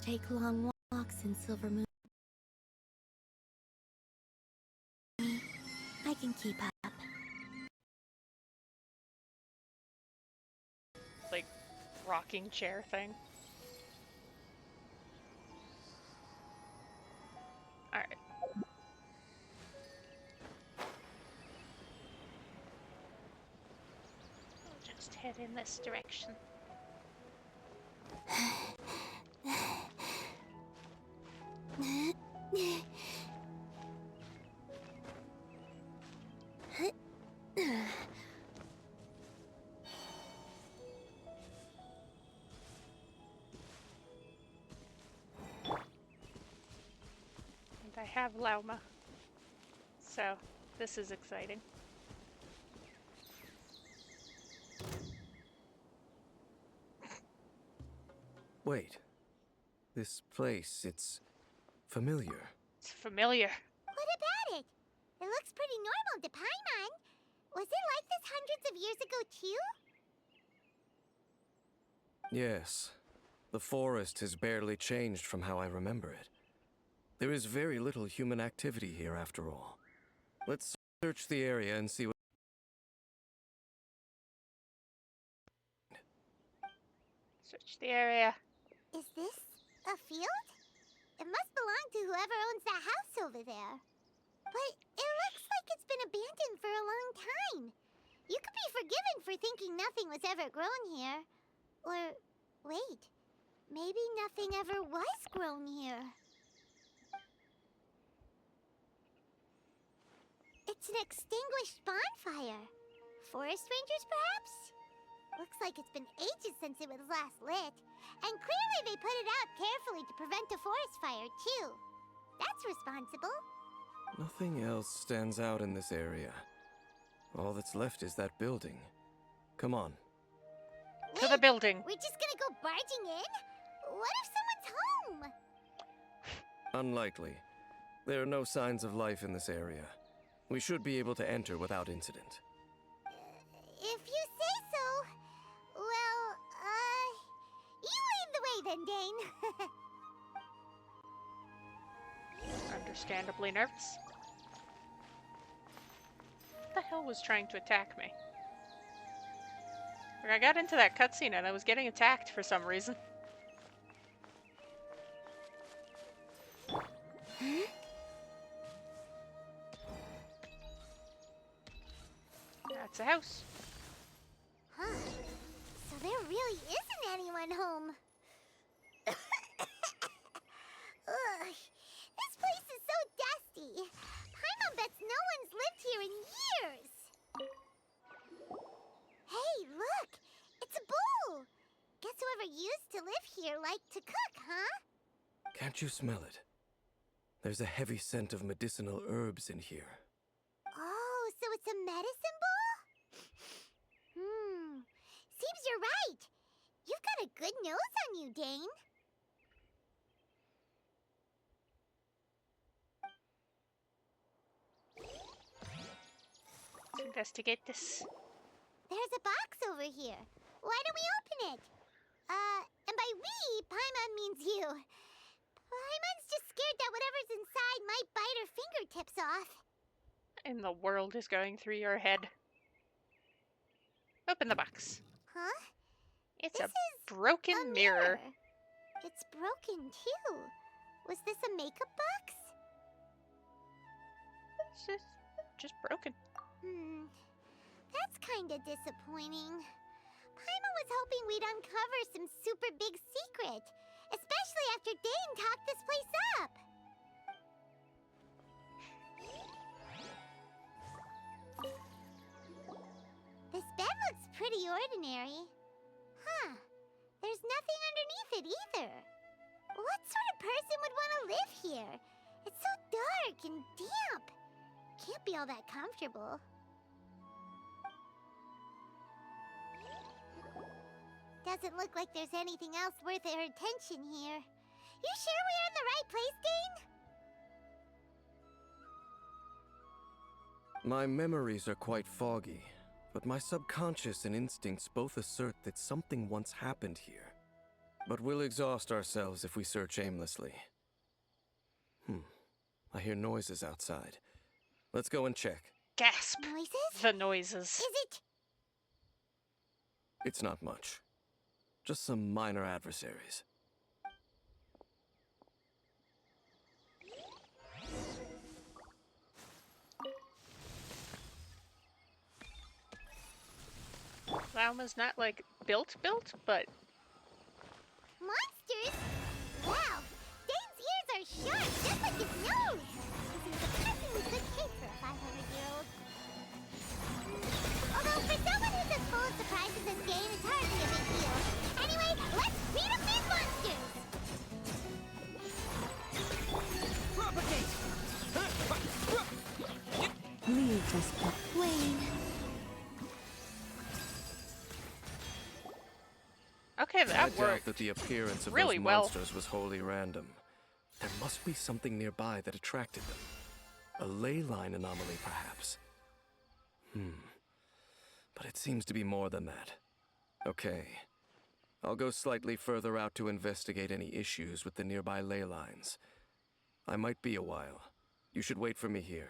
take long walks in Silver Moon. I can keep up. Like, rocking chair thing. Alright. We'll just head in this direction. I have Lauma, so this is exciting. Wait. This place, it's familiar. It's familiar. What about it? It looks pretty normal to Paimon. Was it like this hundreds of years ago too? Yes. The forest has barely changed from how I remember it. There is very little human activity here after all. Let's search the area and see what... Search the area. Is this a field? It must belong to whoever owns that house over there. But it looks like it's been abandoned for a long time. You could be forgiven for thinking nothing was ever grown here. Or, wait, maybe nothing ever was grown here. It's an extinguished bonfire. Forest rangers, perhaps? Looks like it's been ages since it was last lit. And clearly they put it out carefully to prevent a forest fire, too. That's responsible. Nothing else stands out in this area. All that's left is that building. Come on. To the building. We're just gonna go barging in? What if someone's home? Unlikely. There are no signs of life in this area. We should be able to enter without incident. If you say so. Well, you lead the way then, Dane. Understandably nervous. What the hell was trying to attack me? Like, I got into that cutscene and I was getting attacked for some reason. That's a house. Huh. So there really isn't anyone home. Ugh. This place is so dusty. Paimon bets no one's lived here in years. Hey, look! It's a bull! Guess whoever used to live here liked to cook, huh? Can't you smell it? There's a heavy scent of medicinal herbs in here. Oh, so it's a medicine bull? Seems you're right. You've got a good nose on you, Dane. Let's investigate this. There's a box over here. Why don't we open it? And by we, Paimon means you. Paimon's just scared that whatever's inside might bite her fingertips off. And the world is going through your head. Open the box. Huh? It's This a is broken mirror. It's broken, too. Was this a makeup box? It's just broken. That's kinda disappointing. Paimon was hoping we'd uncover some super big secret, especially after Dane talked this place up. This bed looks pretty ordinary. Huh. There's nothing underneath it either. What sort of person would want to live here? It's so dark and damp. Can't be all that comfortable. Doesn't look like there's anything else worth our attention here. You sure we're in the right place, Dane? My memories are quite foggy, but my subconscious and instincts both assert that something once happened here. but we'll exhaust ourselves if we search aimlessly. I hear noises outside. Let's go and check. Gasp! Noises? The noises. Is it? It's not much. Just some minor adversaries. Lauma's not like built, but Monsters? Wow! Dane's ears are sharp, just like his nose! He's in surprisingly good shape for a 500-year-old. Although, for someone who's as full of surprises as Dane, it's hardly a big deal. Anyway, let's beat up these monsters! Propagate! Leave this Wayne. okay, I that doubt worked. that the appearance of really those well. monsters was wholly random. There must be something nearby that attracted them. A ley line anomaly, perhaps. But it seems to be more than that. Okay. I'll go slightly further out to investigate any issues with the nearby ley lines. I might be a while. You should wait for me here.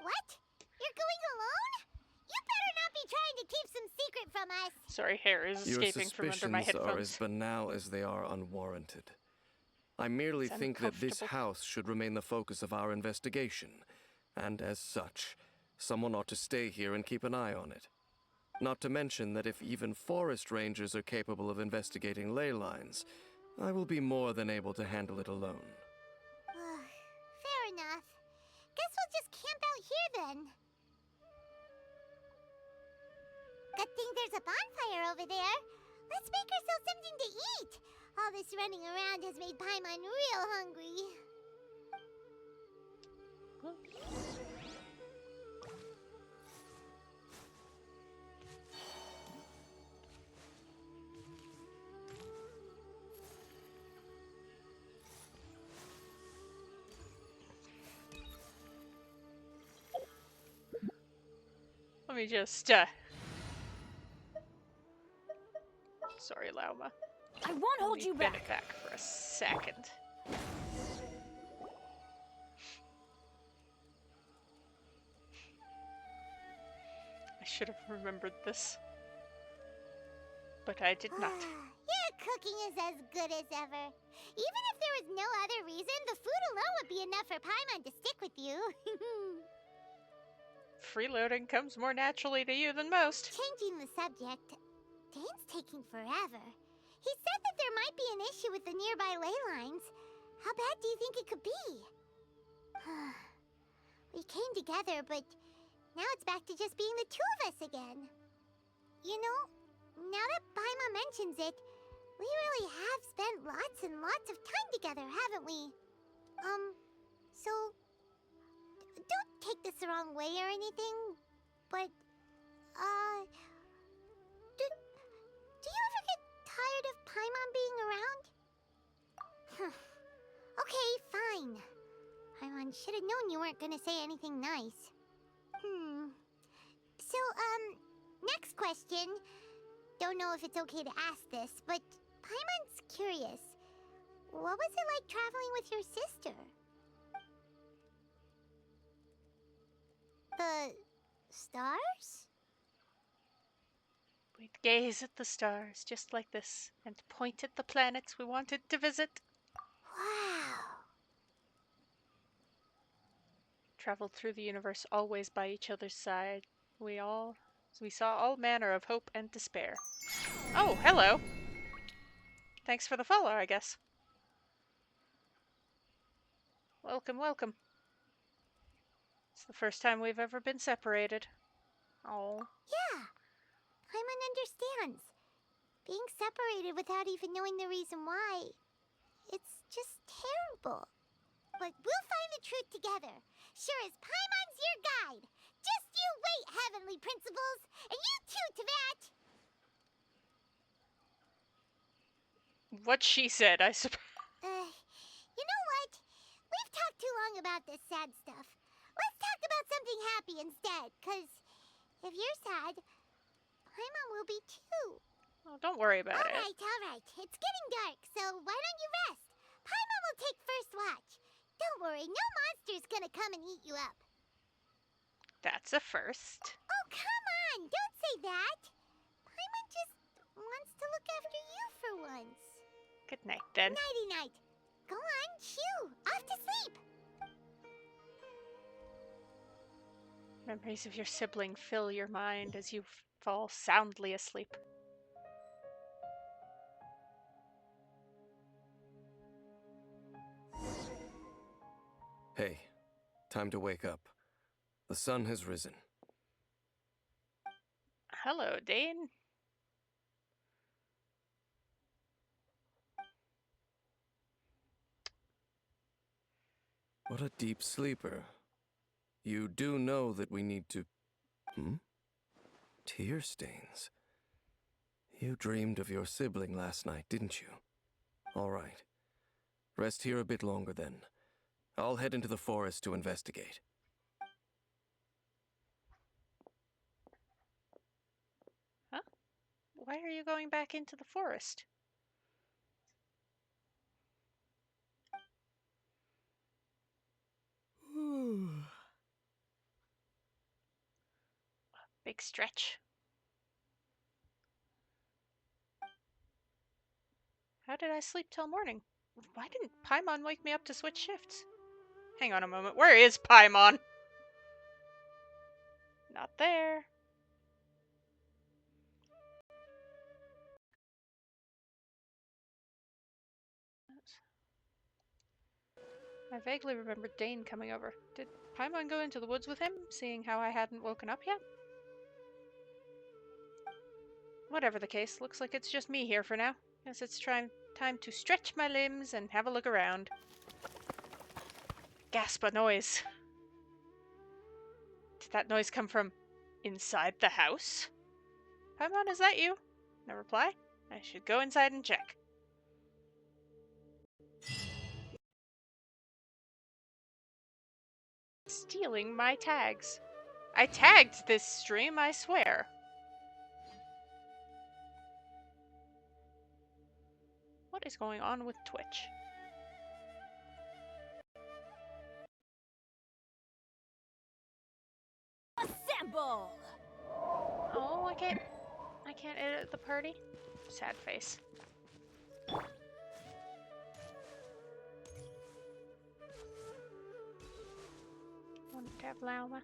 What? You're going alone? You better not be trying to keep some secret from us. Sorry, hair is Your escaping from under my suspicions are as headphones. banal as they are unwarranted. I merely It's think that this uncomfortable. house should remain the focus of our investigation, and as such, someone ought to stay here and keep an eye on it. Not to mention that if even forest rangers are capable of investigating ley lines, I will be more than able to handle it alone. Fair enough. Guess we'll just camp out here then. Good thing there's a bonfire over there. Let's make ourselves something to eat. All this running around has made Paimon real hungry. Let me just, sorry, Lauma. I won't hold you Bend back. it back for a second. I should have remembered this. But I did not. Your cooking is as good as ever. Even if there was no other reason, the food alone would be enough for Paimon to stick with you. Freeloading comes more naturally to you than most. Changing the subject, Dane's taking forever. He said that there might be an issue with the nearby ley lines. How bad do you think it could be? We came together, but now it's back to just being the two of us again. You know, now that Paimon mentions it, we really have spent lots and lots of time together, haven't we? So don't take this the wrong way or anything, but, do you ever get tired of Paimon being around? Okay, fine. Paimon should have known you weren't gonna say anything nice. So, next question. Don't know if it's okay to ask this, but Paimon's curious. What was it like traveling with your sister? The stars? We'd gaze at the stars just like this and point at the planets we wanted to visit. Wow. Traveled through the universe always by each other's side. We saw all manner of hope and despair. Oh, hello. Thanks for the follow, I guess. Welcome, welcome. It's the first time we've ever been separated. Oh. Yeah. Paimon understands. Being separated without even knowing the reason why. It's just terrible. But we'll find the truth together. Sure as Paimon's your guide. Just you wait, Heavenly Principles. And you too, Teyvat. What she said, I suppose. You know what? We've talked too long about this sad stuff. Let's talk about something happy instead, 'cause if you're sad, Paimon will be too. Oh, don't worry about it. Alright. It's getting dark, so why don't you rest? Paimon will take first watch. Don't worry, no monster's gonna come and eat you up. That's a first. Oh, come on! Don't say that! Paimon just wants to look after you for once. Good night, then. Nighty-night. Go on, shoo! Off to sleep! Memories of your sibling fill your mind as you fall soundly asleep. Hey, time to wake up. The sun has risen. Hello, Dane. What a deep sleeper. You do know that we need to... Tear stains. You dreamed of your sibling last night, didn't you? All right. Rest here a bit longer then. I'll head into the forest to investigate. Huh? Why are you going back into the forest? Big stretch. How did I sleep till morning? Why didn't Paimon wake me up to switch shifts? Hang on a moment. Where is Paimon? Not there. I vaguely remembered Dane coming over. Did Paimon go into the woods with him, seeing how I hadn't woken up yet? Whatever the case, looks like it's just me here for now. Guess it's time to stretch my limbs and have a look around. Gasp a noise. Did that noise come from inside the house? Paimon, is that you? No reply? I should go inside and check. Stealing my tags. I tagged this stream, I swear. What is going on with Twitch? Assemble! Oh, I can't edit the party. Sad face. Want to have llama?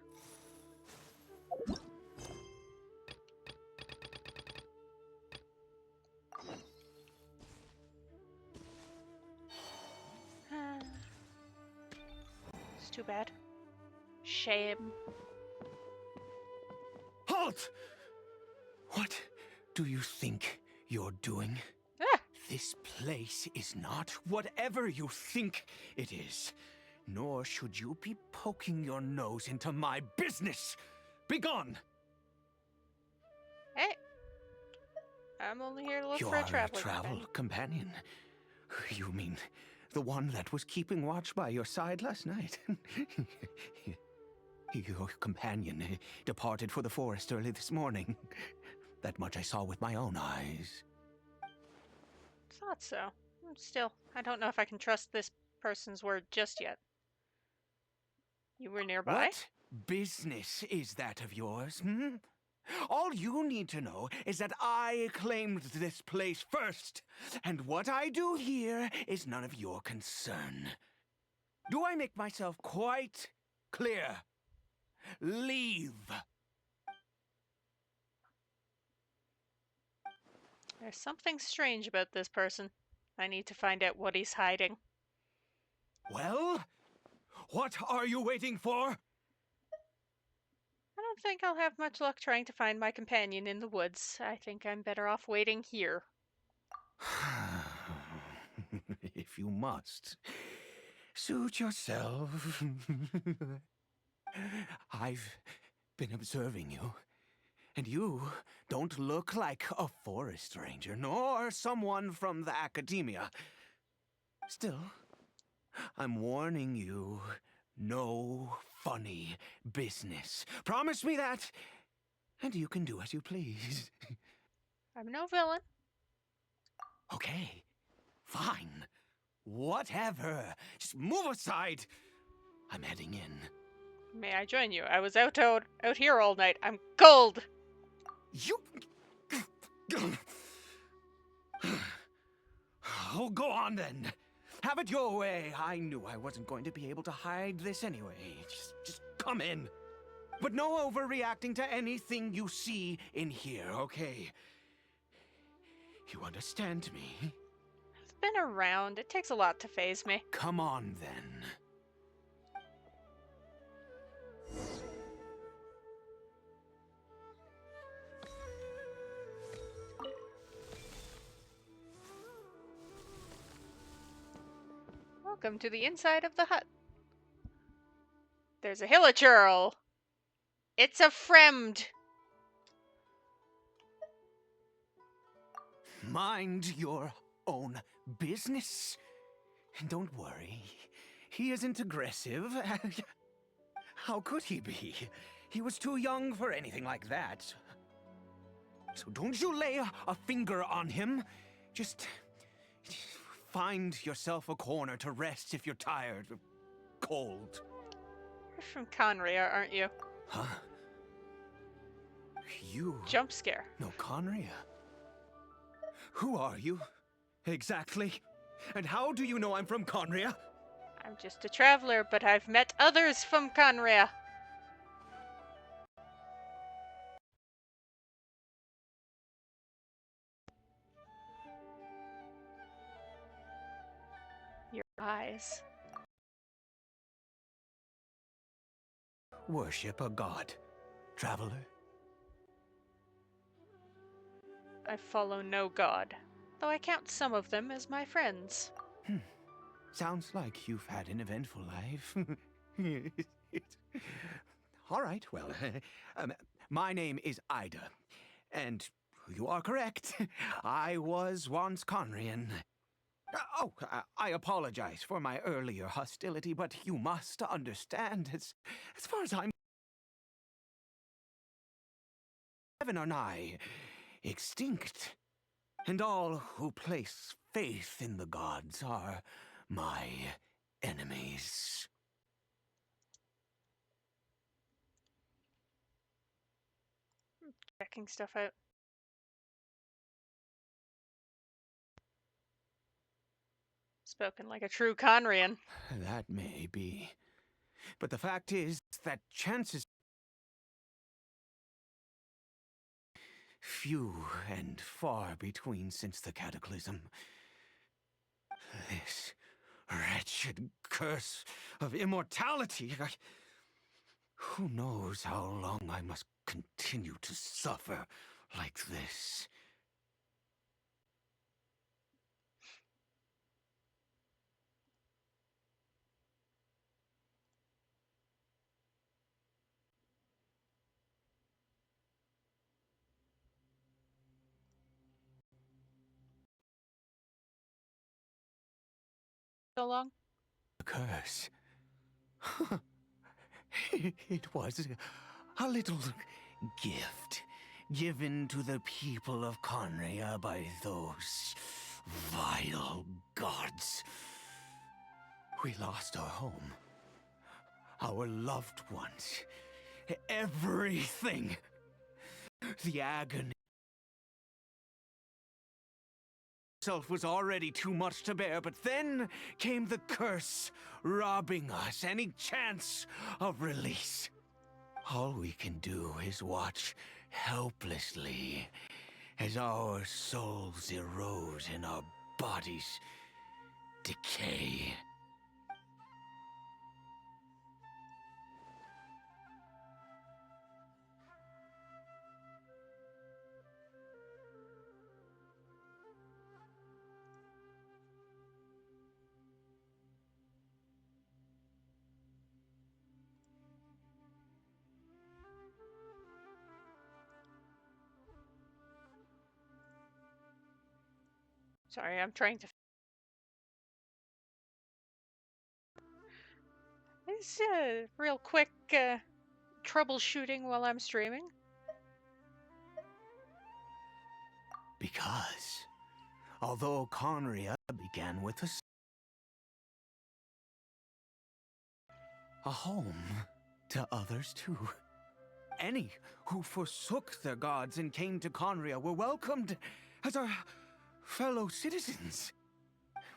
It's too bad. Shame. Halt! What do you think you're doing? Ah! This place is not whatever you think it is. Nor should you be poking your nose into my business. Begone! Hey! I'm only here to look You're for a traveler travel companion. You mean the one that was keeping watch by your side last night? Your companion departed for the forest early this morning. That much I saw with my own eyes. Thought so. Still, I don't know if I can trust this person's word just yet. You were nearby? What business is that of yours, hmm? All you need to know is that I claimed this place first, and what I do here is none of your concern. Do I make myself quite clear? Leave. There's something strange about this person. I need to find out what he's hiding. Well, what are you waiting for? I don't think I'll have much luck trying to find my companion in the woods. I think I'm better off waiting here. If you must, suit yourself. I've been observing you, and you don't look like a forest ranger, nor someone from the academia. Still, I'm warning you, no funny business. Promise me that, and you can do as you please. I'm no villain. Okay, fine. Whatever. Just move aside. I'm heading in. May I join you? I was out here all night. I'm cold. You... Oh, go on then. Have it your way. I knew I wasn't going to be able to hide this anyway. Just come in. But no overreacting to anything you see in here, okay? You understand me? I've been around. It takes a lot to phase me. Come on then. Welcome to the inside of the hut. There's a hilichurl. It's a friend. Mind your own business. And don't worry, he isn't aggressive. How could he be? He was too young for anything like that. So don't you lay a finger on him. Just find yourself a corner to rest if you're tired or cold. You're from Conria, aren't you? Huh? You... Jump scare. No, Conria. Who are you? Exactly? And how do you know I'm from Conria? I'm just a traveler, but I've met others from Conria. Your eyes. Worship a god, traveler. I follow no god, though I count some of them as my friends. Sounds like you've had an eventful life. All right, well, my name is Ida, and you are correct. I was once Conrian. I apologize for my earlier hostility, but you must understand, as far as I'm... Heaven are nigh extinct, and all who place faith in the gods are my enemies. Checking stuff out. Spoken like a true Conrian. That may be. But the fact is that chances few and far between since the cataclysm. This wretched curse of immortality. Who knows how long I must continue to suffer like this? So long? A curse. It was a little gift given to the people of Conria by those vile gods. We lost our home, our loved ones, everything. The agony itself was already too much to bear, but then came the curse, robbing us any chance of release. All we can do is watch helplessly as our souls erode and our bodies decay. Sorry, I'm trying to... It's real quick troubleshooting while I'm streaming. Because, although Conria began with a home to others too. Any who forsook their gods and came to Conria were welcomed as our fellow citizens.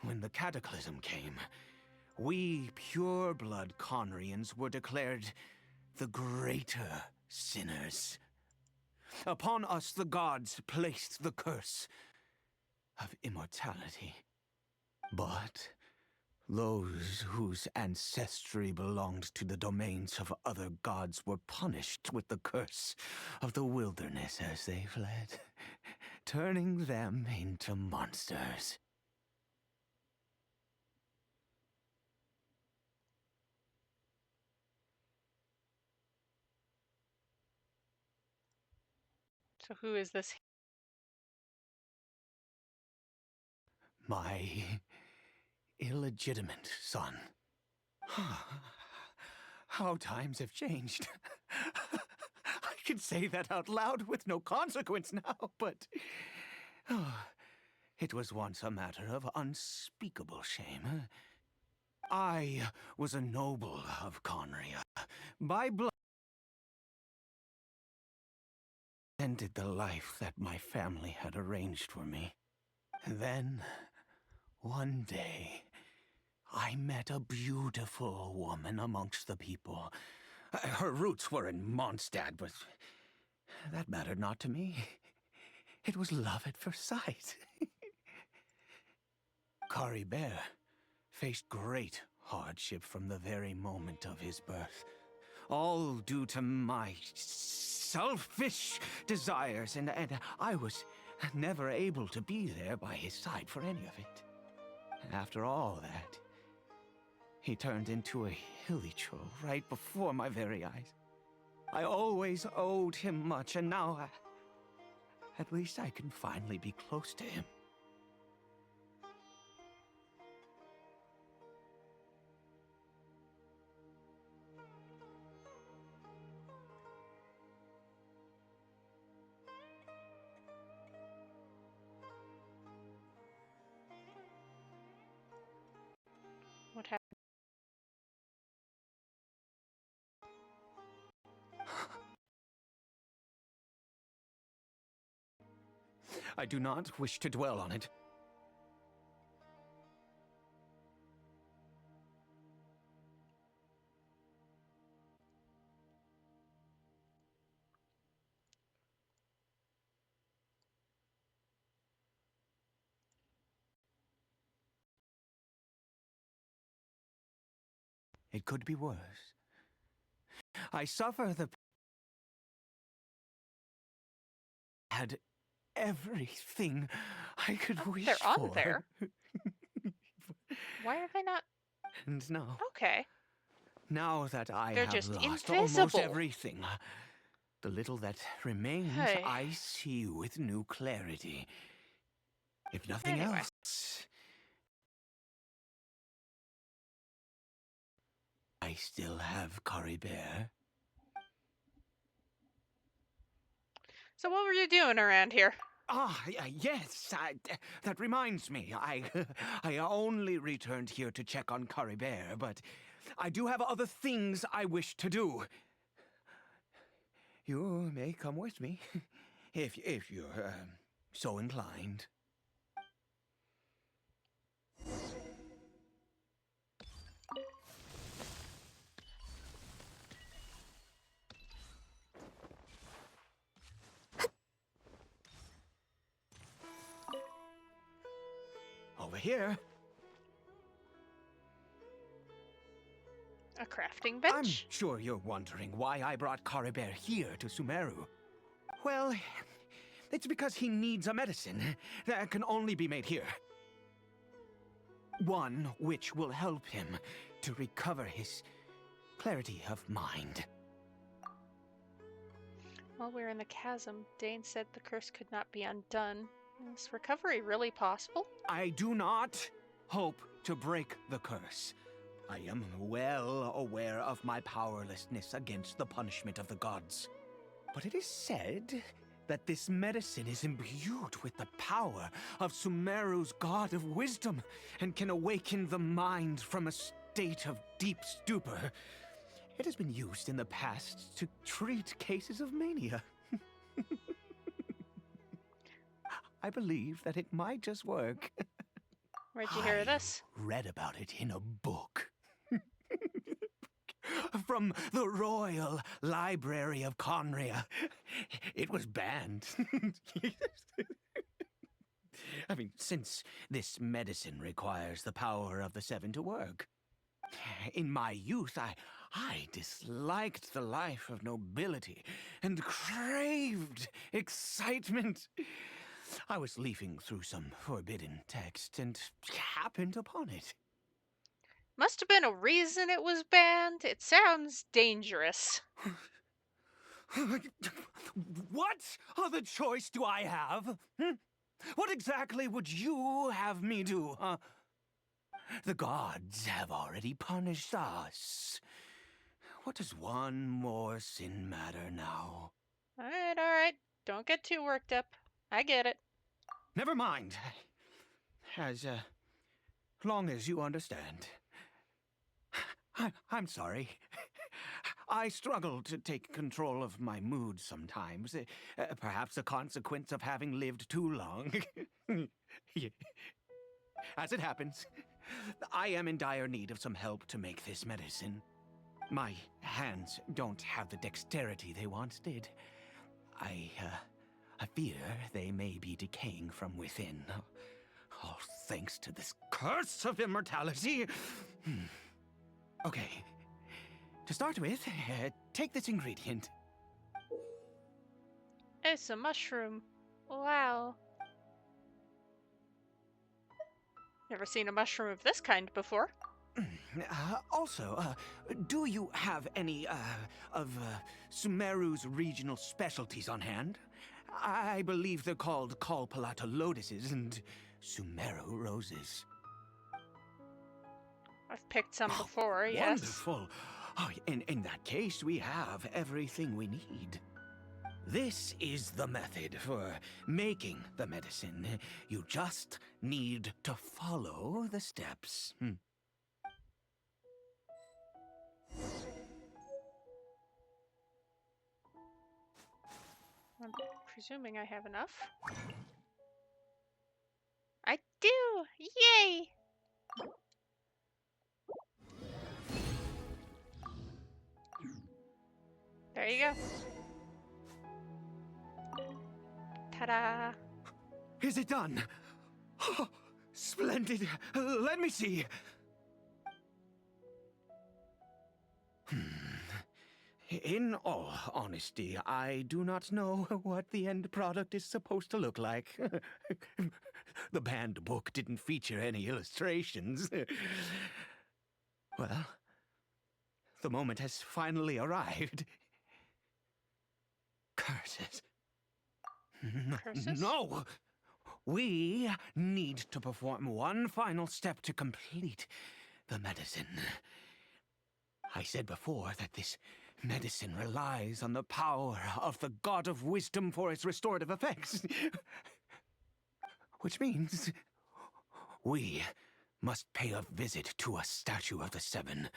When the cataclysm came, we pure-blood Conrians were declared the greater sinners. Upon us the gods placed the curse of immortality. But those whose ancestry belonged to the domains of other gods were punished with the curse of the wilderness as they fled, turning them into monsters. So who is this? My illegitimate son. How times have changed. I can say that out loud with no consequence now, but it was once a matter of unspeakable shame. I was a noble of Conria. By blood, ended the life that my family had arranged for me. Then, one day, I met a beautiful woman amongst the people. Her roots were in Mondstadt, but that mattered not to me. It was love at first sight. Caribert faced great hardship from the very moment of his birth, all due to my selfish desires, and I was never able to be there by his side for any of it. After all that, he turned into a hilichurl right before my very eyes. I always owed him much, and now at least I can finally be close to him. What happened? I do not wish to dwell on it. It could be worse. I suffer the... had everything I could wish they're on for. there. Why are they not? And now, Okay. now that I They're have just lost invisible. almost everything, the little that remains, Hey. I see with new clarity. If nothing Anyway. else, I still have Caribert. So what were you doing around here? Yes, that reminds me. I only returned here to check on Caribert, but I do have other things I wish to do. You may come with me, if you're so inclined. Over here. A crafting I'm bench? sure you're wondering why I brought Caribert here to Sumeru. Well, it's because he needs a medicine that can only be made here. One which will help him to recover his clarity of mind. While we were in the chasm, Dane said the curse could not be undone. Is recovery really possible? I do not hope to break the curse. I am well aware of my powerlessness against the punishment of the gods. But it is said that this medicine is imbued with the power of Sumeru's god of wisdom and can awaken the mind from a state of deep stupor. It has been used in the past to treat cases of mania. I believe that it might just work. Where'd you hear this? Read about it in a book. From the Royal Library of Conria. It was banned. I mean, since this medicine requires the power of the seven to work. In my youth, I disliked the life of nobility and craved excitement. I was leafing through some forbidden text and happened upon it. Must have been a reason it was banned. It sounds dangerous. What other choice do I have? What exactly would you have me do, huh? The gods have already punished us. What does one more sin matter now? All right. Don't get too worked up. I get it. Never mind. As long as you understand. I'm sorry. I struggle to take control of my mood sometimes. Perhaps a consequence of having lived too long. As it happens, I am in dire need of some help to make this medicine. My hands don't have the dexterity they once did. I fear they may be decaying from within. All thanks to this curse of immortality. Okay. To start with, take this ingredient. It's a mushroom. Wow. Never seen a mushroom of this kind before. Also, do you have any, of Sumeru's regional specialties on hand? I believe they're called Kalpalata lotuses and Sumeru roses. I've picked some before, yes. Wonderful. Oh, in that case, we have everything we need. This is the method for making the medicine. You just need to follow the steps. I'm presuming I have enough. I do! Yay! There you go. Ta-da! Is it done? Oh, splendid. Let me see. In all honesty, I do not know what the end product is supposed to look like. The banned book didn't feature any illustrations. Well, the moment has finally arrived. Curses. Curses? No! We need to perform one final step to complete the medicine. I said before that this medicine relies on the power of the god of wisdom for its restorative effects. Which means we must pay a visit to a statue of the seven.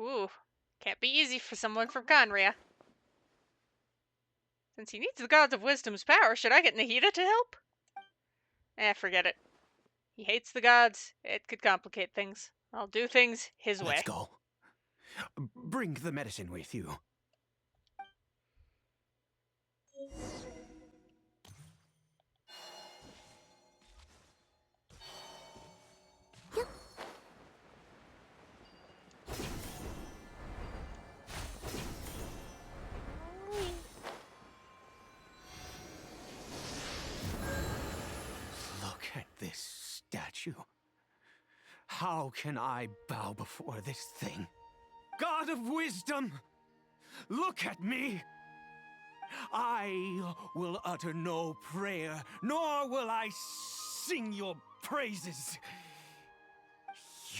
Ooh, can't be easy for someone from Ganria. Since he needs the gods of wisdom's power, should I get Nahida to help? Forget it. He hates the gods. It could complicate things. I'll do things his way. Let's go. Bring the medicine with you. Look at this statue. How can I bow before this thing? God of wisdom, look at me. I will utter no prayer, nor will I sing your praises.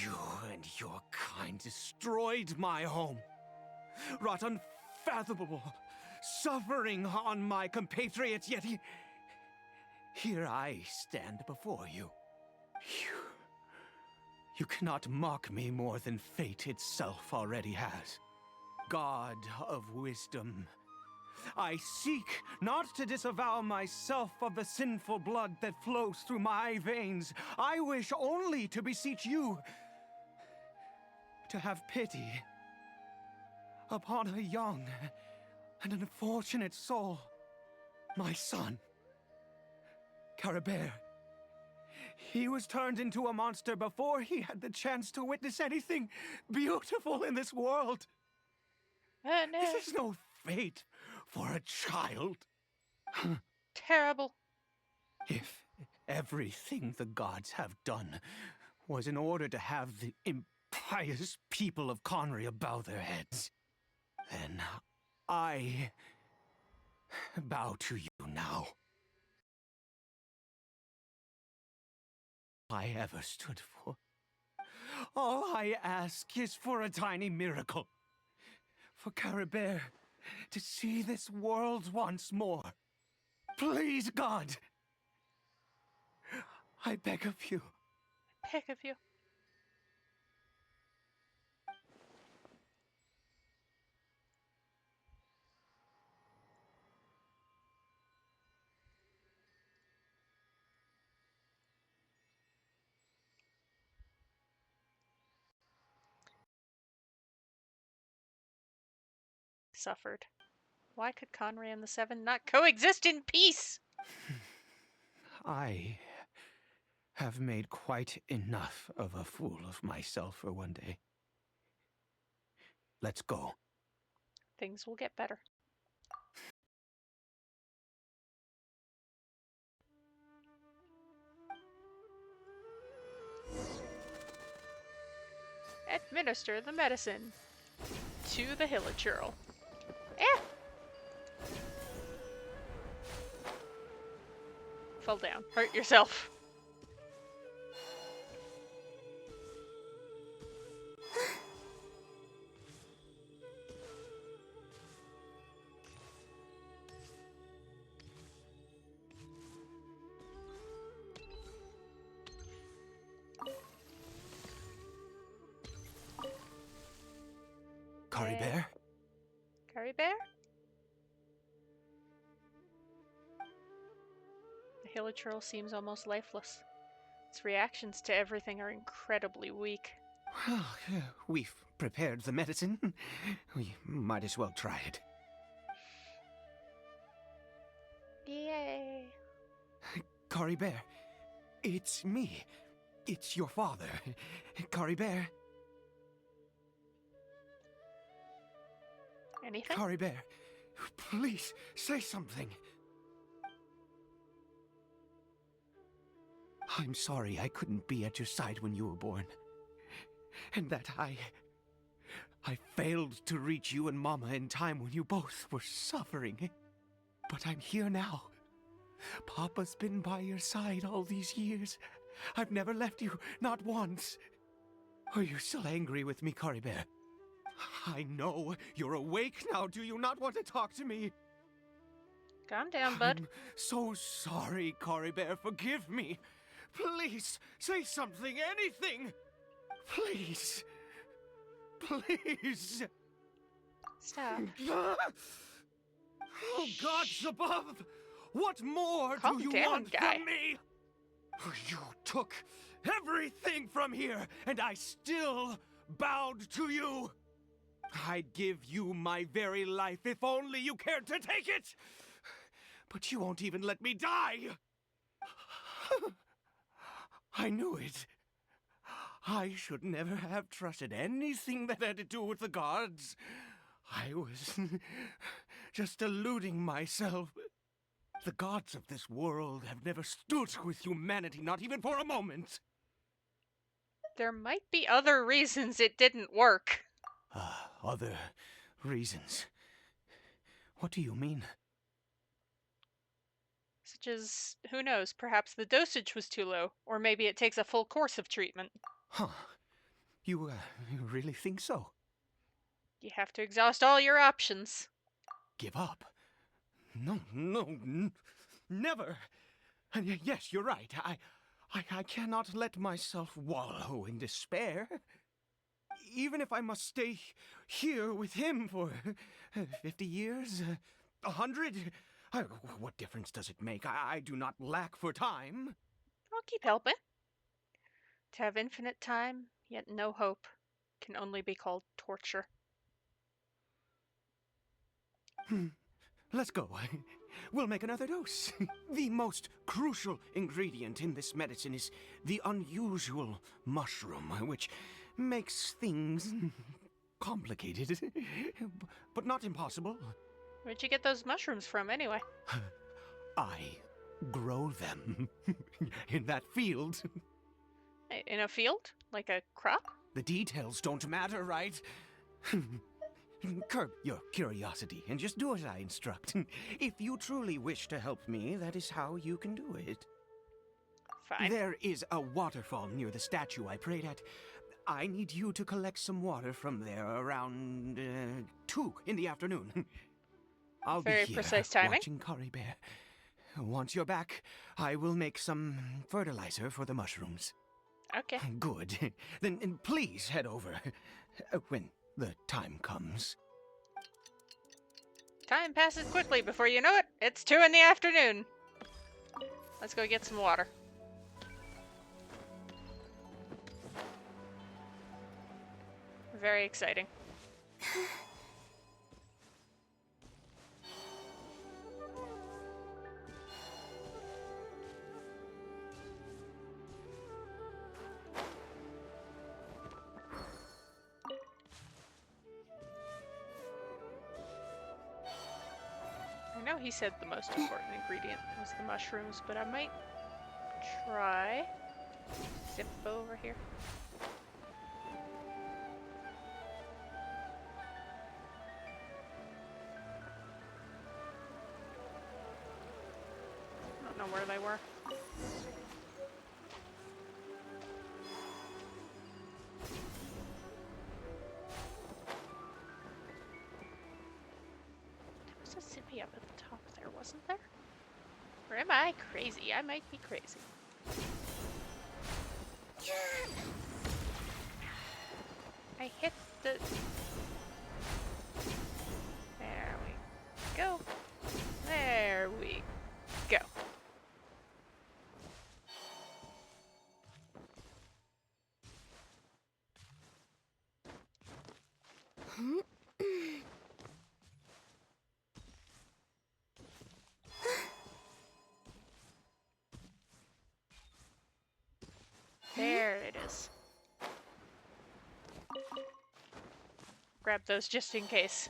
You and your kind destroyed my home, wrought unfathomable suffering on my compatriots, yet here I stand before you. You cannot mock me more than fate itself already has. God of wisdom, I seek not to disavow myself of the sinful blood that flows through my veins. I wish only to beseech you to have pity upon a young and unfortunate soul, my son, Caribert. He was turned into a monster before he had the chance to witness anything beautiful in this world. Oh no. This is no fate for a child. Terrible. If everything the gods have done was in order to have the impious people of Conria bow their heads, then I bow to you now. I ever stood for. All I ask is for a tiny miracle. For Caribert to see this world once more. Please, God. I beg of you. Heck of you. Suffered. Why could Conray and the Seven not coexist in peace? I have made quite enough of a fool of myself for one day. Let's go. Things will get better. Administer the medicine to the Hilichurl. Eh! Fall down. Hurt yourself. Caribert? Caribert? The Hilichurl seems almost lifeless. Its reactions to everything are incredibly weak. Well, we've prepared the medicine. We might as well try it. Yay! Caribert, it's me. It's your father. Caribert. Anything? Caribert, please say something. I'm sorry I couldn't be at your side when you were born. And that I failed to reach you and Mama in time when you both were suffering. But I'm here now. Papa's been by your side all these years. I've never left you, not once. Are you still angry with me, Caribert? I know you're awake now. Do you not want to talk to me? Calm down, bud. I'm so sorry, Caribert. Forgive me. Please, say something, anything. Please. Please. Stop. Oh, gods above! What more Calm do you down, want guy. from me? You took everything from here, and I still bowed to you. I'd give you my very life if only you cared to take it. But you won't even let me die. I knew it. I should never have trusted anything that had to do with the gods. I was just deluding myself. The gods of this world have never stood with humanity, not even for a moment. There might be other reasons it didn't work. Other reasons. What do you mean? Such as, who knows, perhaps the dosage was too low, or maybe it takes a full course of treatment. Huh. You really think so? You have to exhaust all your options. Give up? No, never. And yes, you're right. I cannot let myself wallow in despair. Even if I must stay here with him for 50 years, 100, what difference does it make? I do not lack for time. I'll keep helping. To have infinite time, yet no hope, can only be called torture. Let's go. We'll make another dose. The most crucial ingredient in this medicine is the unusual mushroom, which makes things complicated, but not impossible. Where'd you get those mushrooms from, anyway? I grow them in that field. In a field? Like a crop? The details don't matter, right? Curb your curiosity and just do as I instruct. If you truly wish to help me, that is how you can do it. Fine. There is a waterfall near the statue I prayed at. I need you to collect some water from there around 2 in the afternoon. I'll Very be here precise timing. watching Caribert. Once you're back, I will make some fertilizer for the mushrooms. Okay. Good. Then please head over when the time comes. Time passes quickly. Before you know it, it's 2 in the afternoon. Let's go get some water. Very exciting. I know he said the most important ingredient was the mushrooms, but I might try zip over here. I don't know where they were. There was a zippy up at the top there, wasn't there? Or am I crazy? I might be crazy. I hit the... There we go. There we go. There it is. Grab those just in case.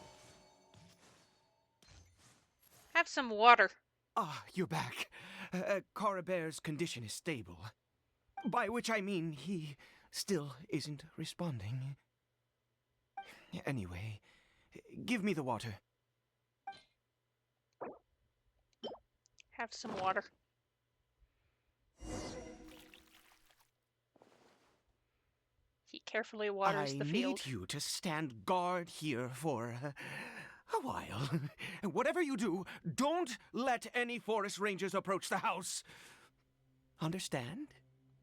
Have some water. Ah, you're back. Caribert's condition is stable. By which I mean he still isn't responding. Anyway, give me the water. Have some water. He carefully waters the field. I need you to stand guard here for a while. Whatever you do, don't let any forest rangers approach the house. Understand?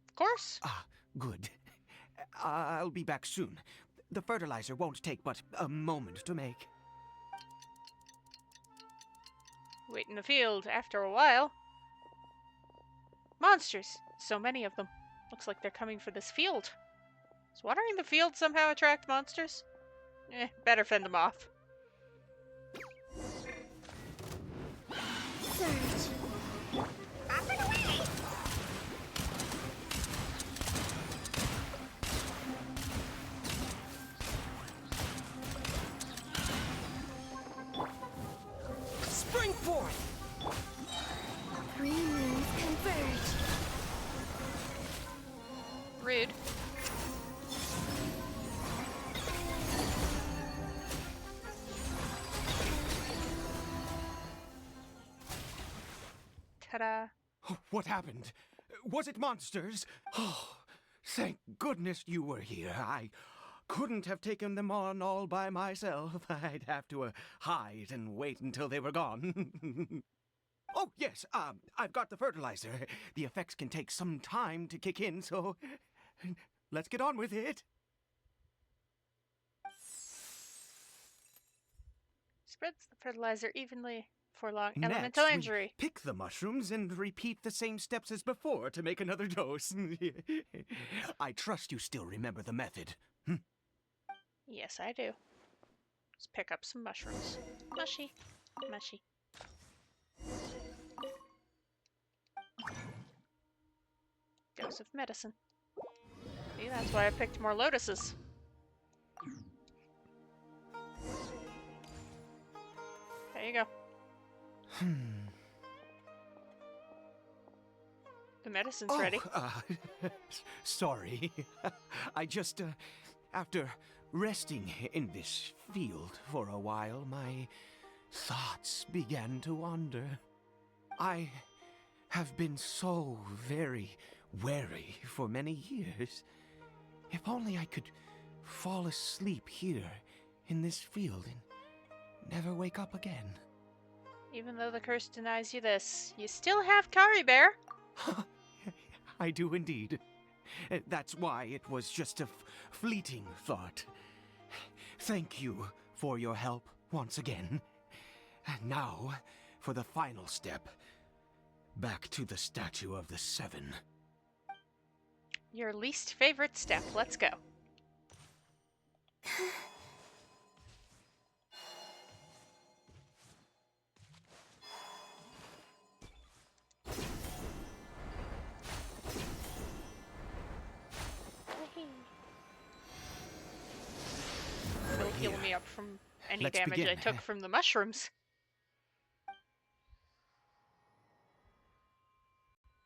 Of course. Ah, good. I'll be back soon. The fertilizer won't take but a moment to make. Wait in the field. After a while. Monsters! So many of them. Looks like they're coming for this field. Does watering the field somehow attract monsters? Better fend them off. Surge. Up and away! Spring forth! 3 moons converge. Rude. Ta-da. What happened? Was it monsters? Oh, thank goodness you were here. I couldn't have taken them on all by myself. I'd have to hide and wait until they were gone. Oh, yes, I've got the fertilizer. The effects can take some time to kick in, so let's get on with it. Spreads the fertilizer evenly for long Next, elemental we injury. pick the mushrooms and repeat the same steps as before to make another dose. I trust you still remember the method. Yes, I do. Let's pick up some mushrooms. Mushy. Mushy. Dose of medicine. See, that's why I picked more lotuses. There you go. The medicine's ready. Sorry. I just, after resting in this field for a while, my thoughts began to wander. I have been so very wary for many years. If only I could fall asleep here in this field and never wake up again. Even though the curse denies you this, you still have Caribert. I do indeed. That's why it was just a fleeting thought. Thank you for your help once again. And now, for the final step. Back to the Statue of the Seven. Your least favorite step. Let's go. It'll heal me up from any Let's damage I begin. took from the mushrooms.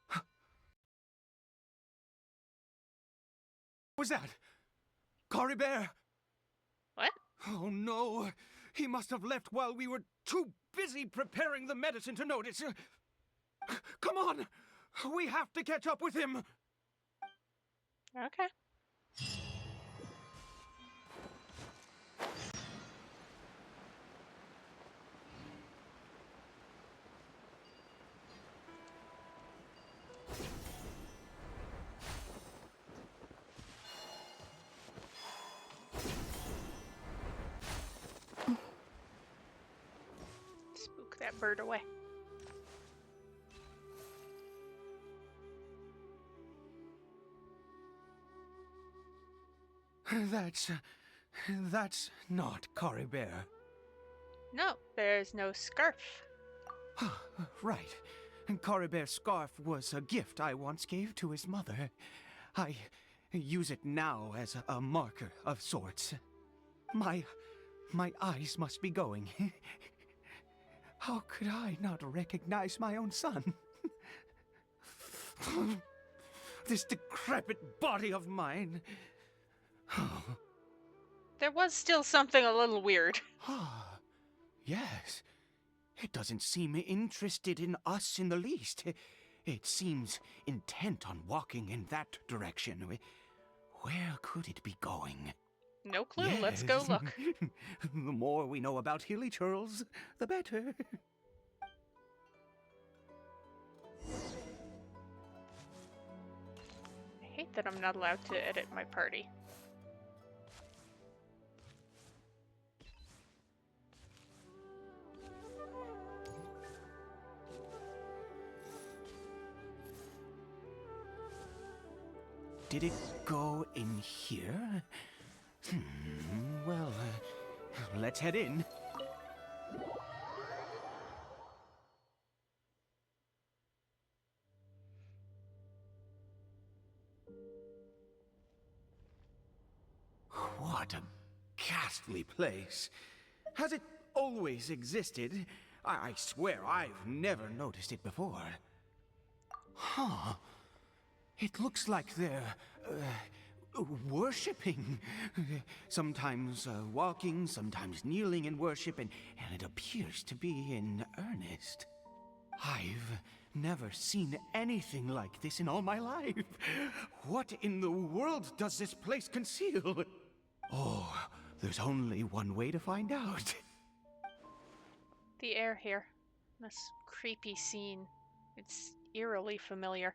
What was that? Caribert! What? Oh no! He must have left while we were too busy preparing the medicine to notice. Come on! We have to catch up with him! Okay. Spook that bird away. That's not Caribert. No, there's no scarf. Right. Caribert's scarf was a gift I once gave to his mother. I use it now as a marker of sorts. My eyes must be going. How could I not recognize my own son? This decrepit body of mine. There was still something a little weird. Yes. It doesn't seem interested in us in the least. It seems intent on walking in that direction. Where could it be going? No clue. Let's go Yes. look. The more we know about Hilly Churls, the better. I hate that I'm not allowed to edit my party. Did it go in here? Well, let's head in. What a ghastly place. Has it always existed? I swear I've never noticed it before. Huh. It looks like they're, worshipping. Sometimes walking, sometimes kneeling in worship, and it appears to be in earnest. I've never seen anything like this in all my life. What in the world does this place conceal? Oh, there's only one way to find out. The air here. This creepy scene. It's eerily familiar.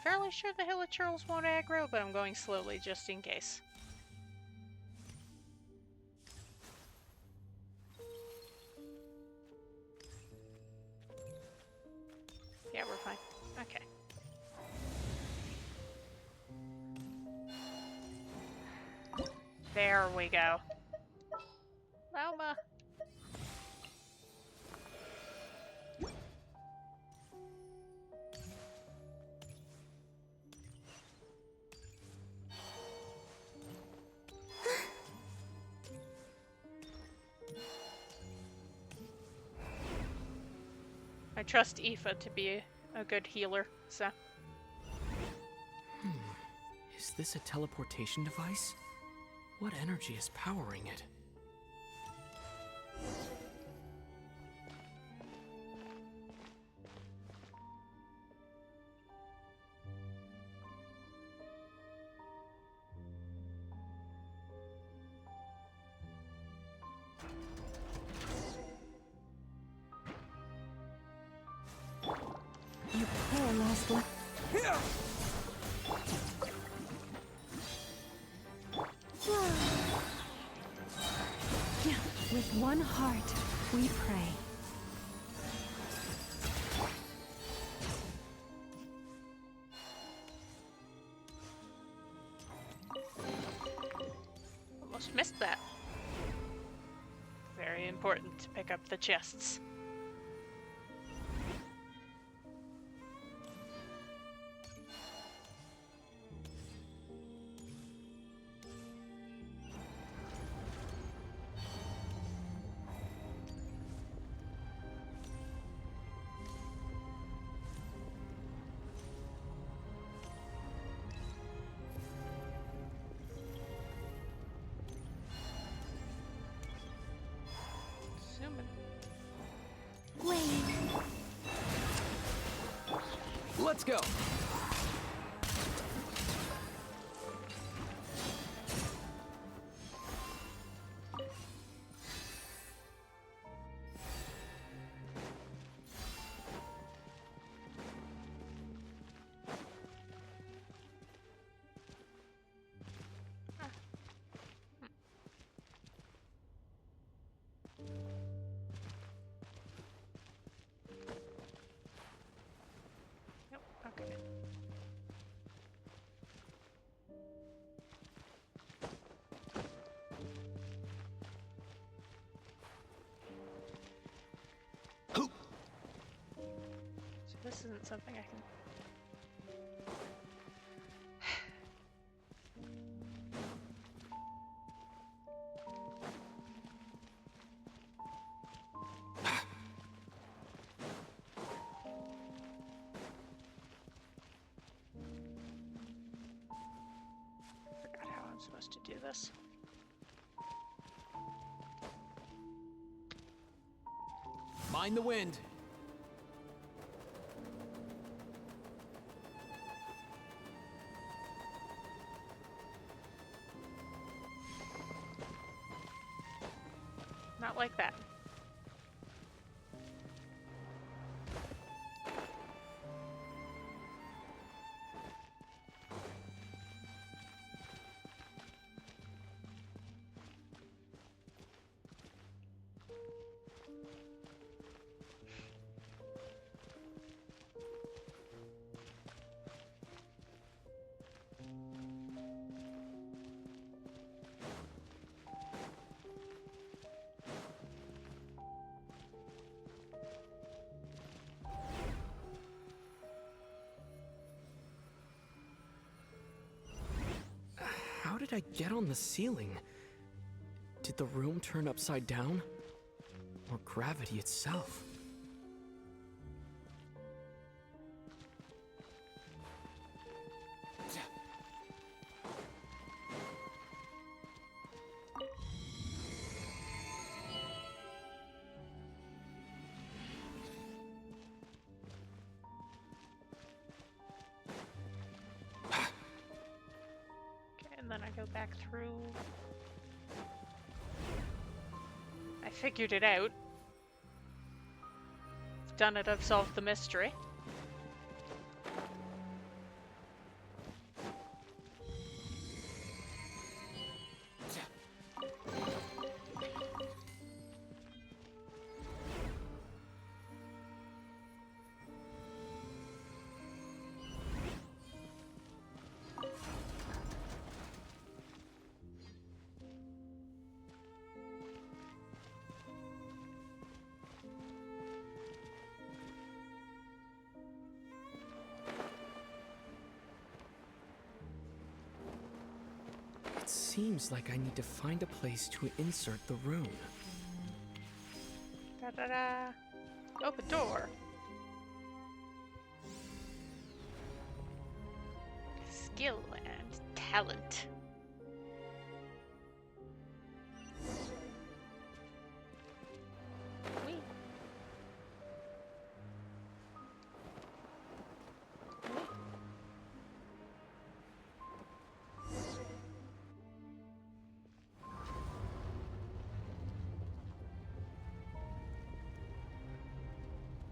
Fairly sure the hilichurls won't aggro, but I'm going slowly just in case. Yeah, we're fine. Okay. There we go. Lauma. I trust Aoife to be a good healer, so. Is this a teleportation device? What energy is powering it? You poor lost one. With one heart, we pray. Almost missed that. Very important to pick up the chests. Let's go! Nope, okay. So this isn't something I can... Forgot how I'm supposed to do this. Mind the wind! Not like that. How did I get on the ceiling? Did the room turn upside down? Or gravity itself? go back through. I figured it out. I've done it, I've solved the mystery. It seems like I need to find a place to insert the rune. Da da da. Open door. Skill and talent. Whee.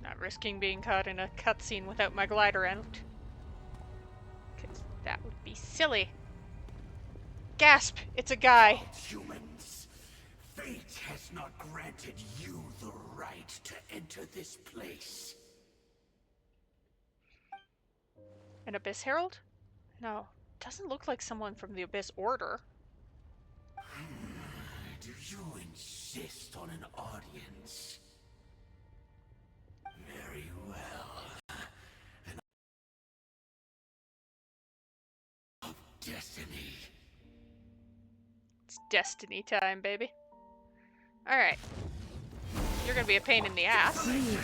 Not risking being caught in a cutscene without my glider out. 'Cause that would be silly. Gasp! It's a guy. Humans, fate has not granted you the right to enter this place. An Abyss Herald? No. Doesn't look like someone from the Abyss Order. Do you insist on an audience? Very well. An of destiny. It's destiny time, baby. Alright. You're gonna be a pain in the ass. A new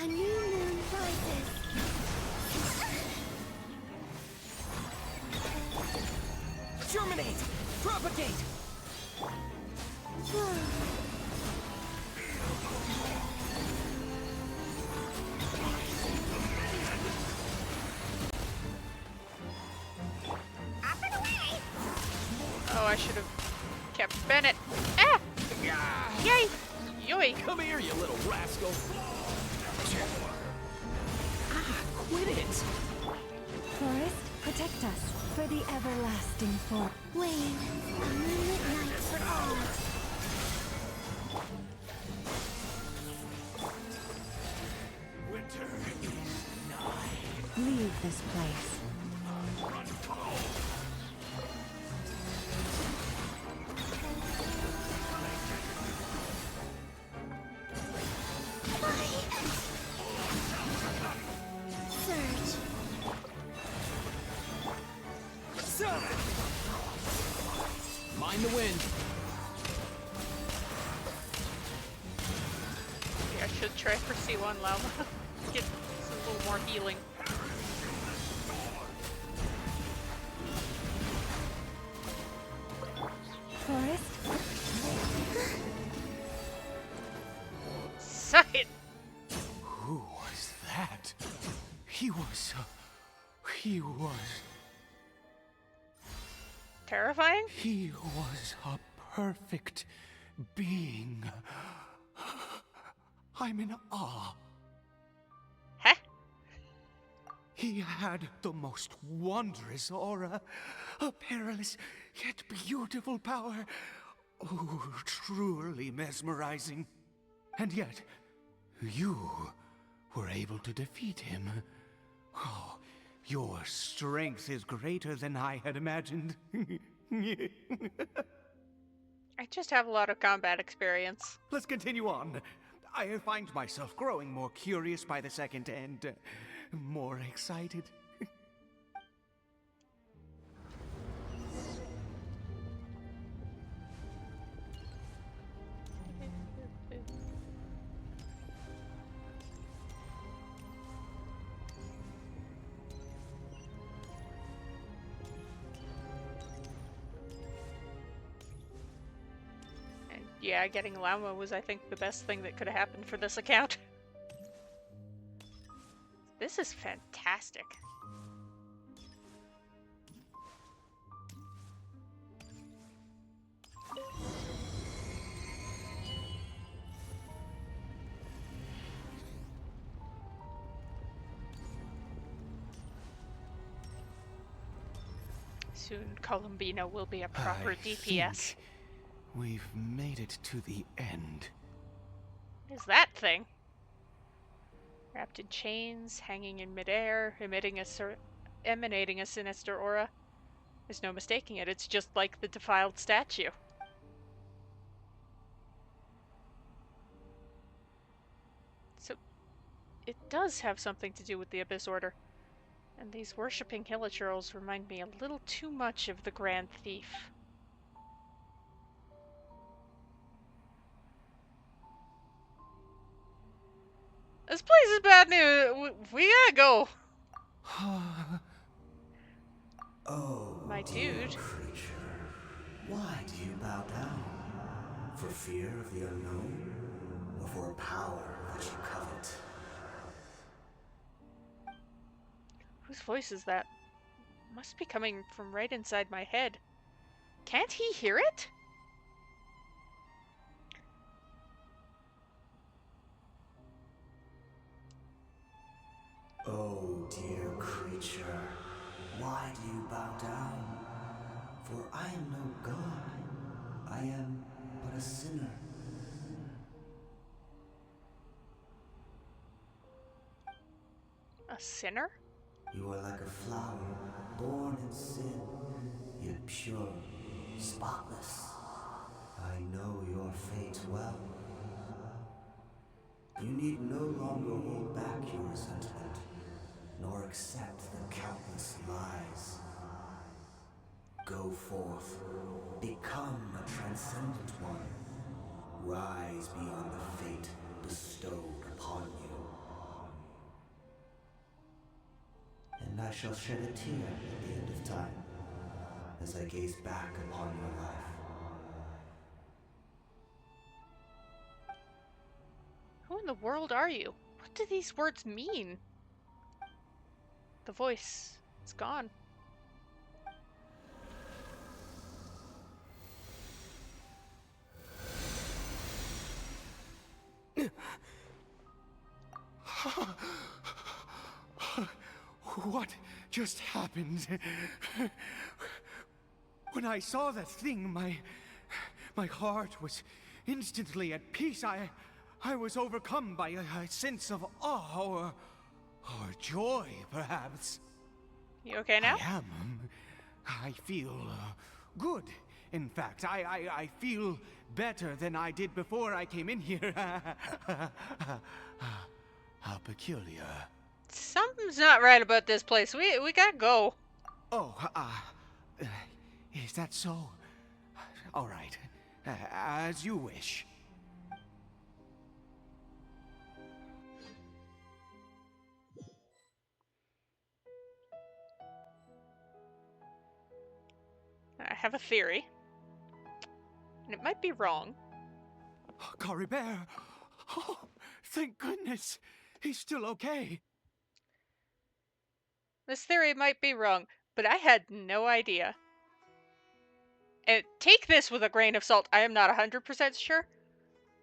moon rises. Germinate! Propagate! Oh, I should have kept Bennett. Ah! Yay! Yoy! Come here, you little rascal! Ah, quit it! Forest, protect us for the everlasting forest. Wave, a moonlit night for all. Winter is nigh. Leave this place. Surge. Mind the wind. Maybe I should try for C1 Llama. Get a little more healing. Forest, Suck it! Who was that? He was Terrifying? He was a perfect being. I'm in awe. Huh? He had the most wondrous aura, a perilous yet beautiful power. Oh, truly mesmerizing. And yet, you were able to defeat him. Oh, your strength is greater than I had imagined. I just have a lot of combat experience. Let's continue on. I find myself growing more curious by the second and more excited. And yeah, getting Llama was, I think, the best thing that could have happened for this account. This is fantastic. Soon Columbina will be a I proper DPS. think we've made it to the end. What is that thing? Wrapped in chains, hanging in midair, emanating a sinister aura. There's no mistaking it, it's just like the defiled statue. So, it does have something to do with the Abyss Order. And these worshipping hilichurls remind me a little too much of the Grand Thief. This place is bad news. We gotta go. Oh, My dear dude. creature, why do you bow down? For fear of the unknown, or for a power that you covet? Whose voice is that? Must be coming from right inside my head. Can't he hear it? Oh, dear creature, why do you bow down? For I am no god. I am but a sinner. A sinner? You are like a flower, born in sin, yet pure, spotless. I know your fate well. You need no longer hold back your resentment, nor accept the countless lies. Go forth, become a transcendent one. Rise beyond the fate bestowed upon you. And I shall shed a tear at the end of time, as I gaze back upon your life. Who in the world are you? What do these words mean? The voice is gone. What just happened? When I saw that thing, my heart was instantly at peace. I was overcome by a sense of awe or joy, perhaps. You okay now? I am. I feel good. In fact, I feel better than I did before I came in here. How peculiar. Something's not right about this place. We gotta go. Oh, is that so? All right, as you wish. I have a theory. And it might be wrong. Caribert! Oh, thank goodness! He's still okay. This theory might be wrong, but I had no idea. And take this with a grain of salt. I am not 100% sure.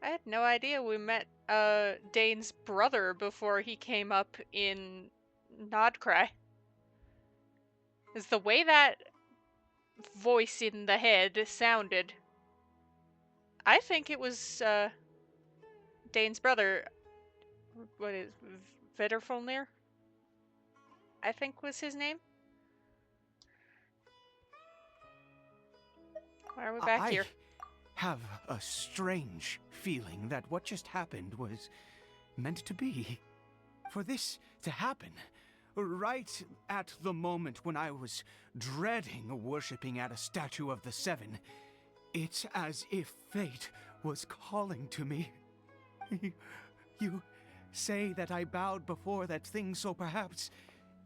I had no idea we met Dane's brother before he came up in Nodcry. Is the way that voice in the head sounded. I think it was Dane's brother. What is Vetterfolnir? I think was his name. Why are we back here? I have a strange feeling that what just happened was meant to be. For this to happen, right at the moment when I was dreading worshipping at a statue of the Seven, it's as if fate was calling to me. You say that I bowed before that thing, so perhaps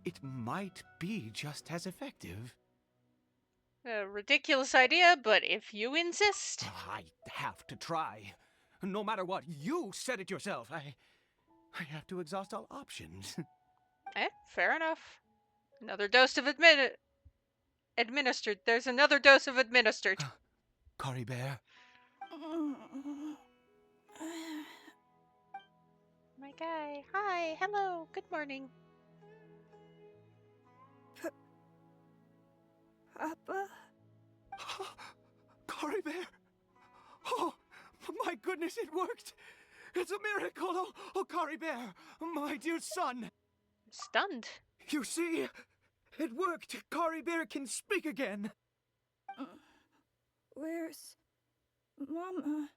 it might be just as effective. A ridiculous idea, but if you insist. I have to try. No matter what, you said it yourself. I have to exhaust all options. Fair enough. Another dose of administered. There's another dose of administered. Caribert. My guy. Hi. Hello. Good morning. Papa? Caribert! Oh, my goodness, it worked! It's a miracle! Oh, Caribert, my dear son! Stunned. You see, it worked! Caribert can speak again! Where's Mama?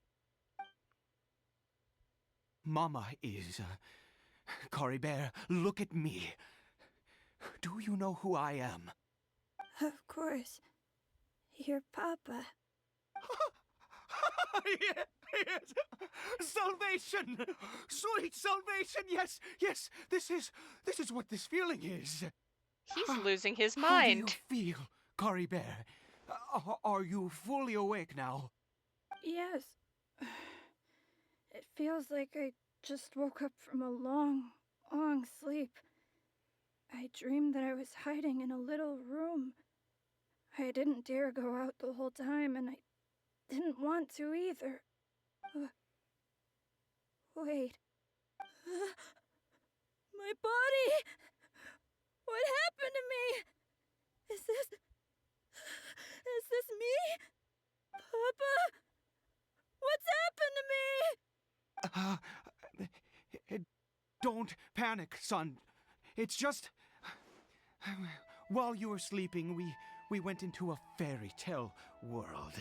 Mama is... Caribert, look at me. Do you know who I am? Of course. Your Papa. Yes! Salvation! Sweet salvation! Yes, yes! This is what this feeling is. He's losing his How do you mind. feel, Caribert? Are you fully awake now? Yes. It feels like I just woke up from a long, long sleep. I dreamed that I was hiding in a little room. I didn't dare go out the whole time, and I didn't want to either. Wait. My body! What happened to me? Is this me? Papa? What's happened to me? Don't panic, son. It's just... While you were sleeping, we went into a fairy tale world.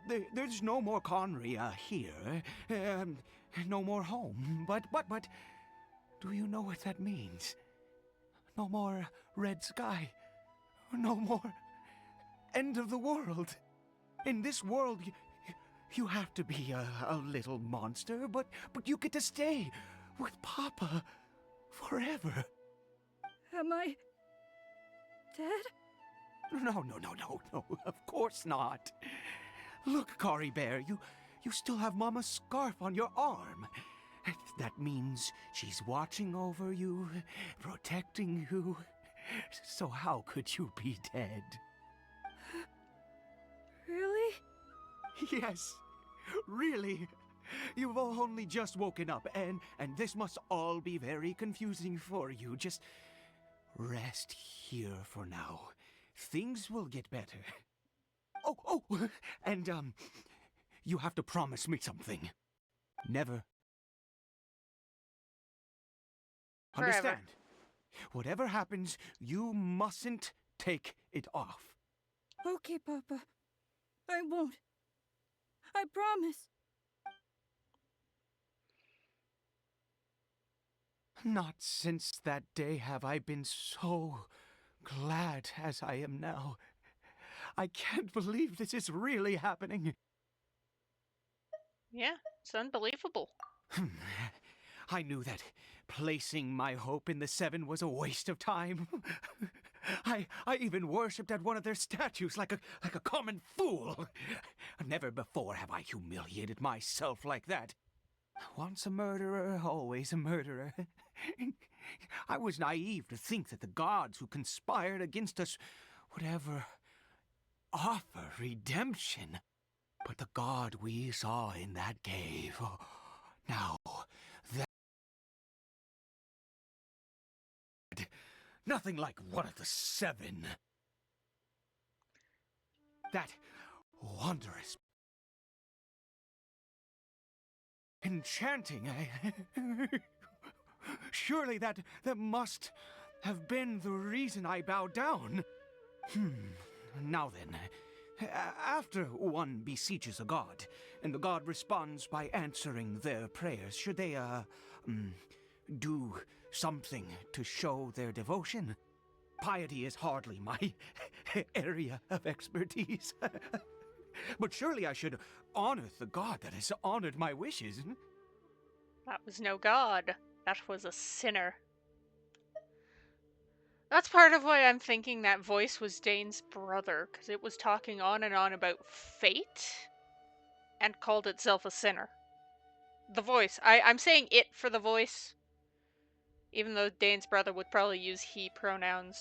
There's no more Conria here. No more home. But... Do you know what that means? No more red sky. No more end of the world. In this world, you have to be a little monster, but you get to stay with Papa forever. Am I dead? No, of course not. Look, Caribert, you still have Mama's scarf on your arm. That means she's watching over you, protecting you. So how could you be dead? Really? Yes, really. You've only just woken up, and this must all be very confusing for you. Just rest here for now. Things will get better. Oh, and, you have to promise me something. Never. Forever. Understand? Whatever happens, you mustn't take it off. Okay, Papa. I won't. I promise. Not since that day have I been so glad as I am now. I can't believe this is really happening. Yeah, it's unbelievable. I knew that placing my hope in the Seven was a waste of time. I even worshipped at one of their statues like a common fool. Never before have I humiliated myself like that. Once a murderer, always a murderer. I was naive to think that the gods who conspired against us would ever offer redemption. But the god we saw in that cave, now that... Nothing like one of the Seven. That wondrous... enchanting, Surely that must have been the reason I bowed down. Now then, after one beseeches a god, and the god responds by answering their prayers, should they, do something to show their devotion? Piety is hardly my area of expertise. But surely I should honor the god that has honored my wishes. That was no god. That was a sinner. That's part of why I'm thinking that voice was Dane's brother, because it was talking on and on about fate and called itself a sinner. The voice. I'm saying it for the voice, even though Dane's brother would probably use he pronouns.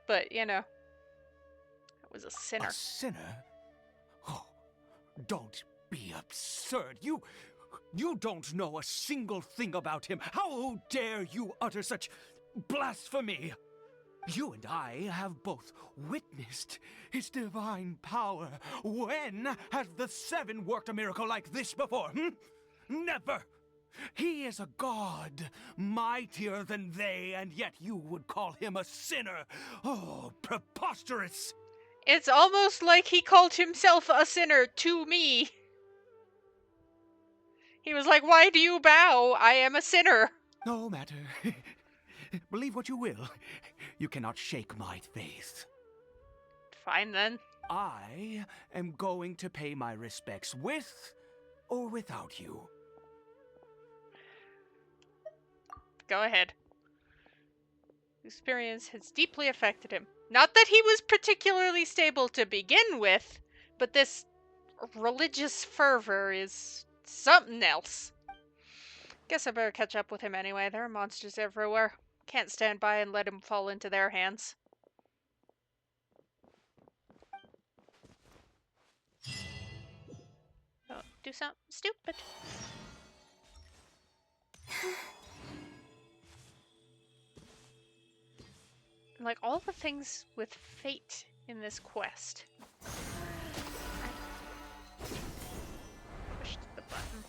But, you know, it was a sinner. A sinner? Oh, don't be absurd. You don't know a single thing about him. How dare you utter such blasphemy? You and I have both witnessed his divine power. When has the Seven worked a miracle like this before? Never! He is a god, mightier than they, and yet you would call him a sinner. Oh, preposterous! It's almost like he called himself a sinner to me. He was like, why do you bow? I am a sinner. No matter. Believe what you will. You cannot shake my faith. Fine then. I am going to pay my respects with or without you. Go ahead. The experience has deeply affected him. Not that he was particularly stable to begin with, but this religious fervor is something else. Guess I better catch up with him anyway. There are monsters everywhere. Can't stand by and let him fall into their hands. Don't do something stupid. Like all the things with fate in this quest. Pushed the button.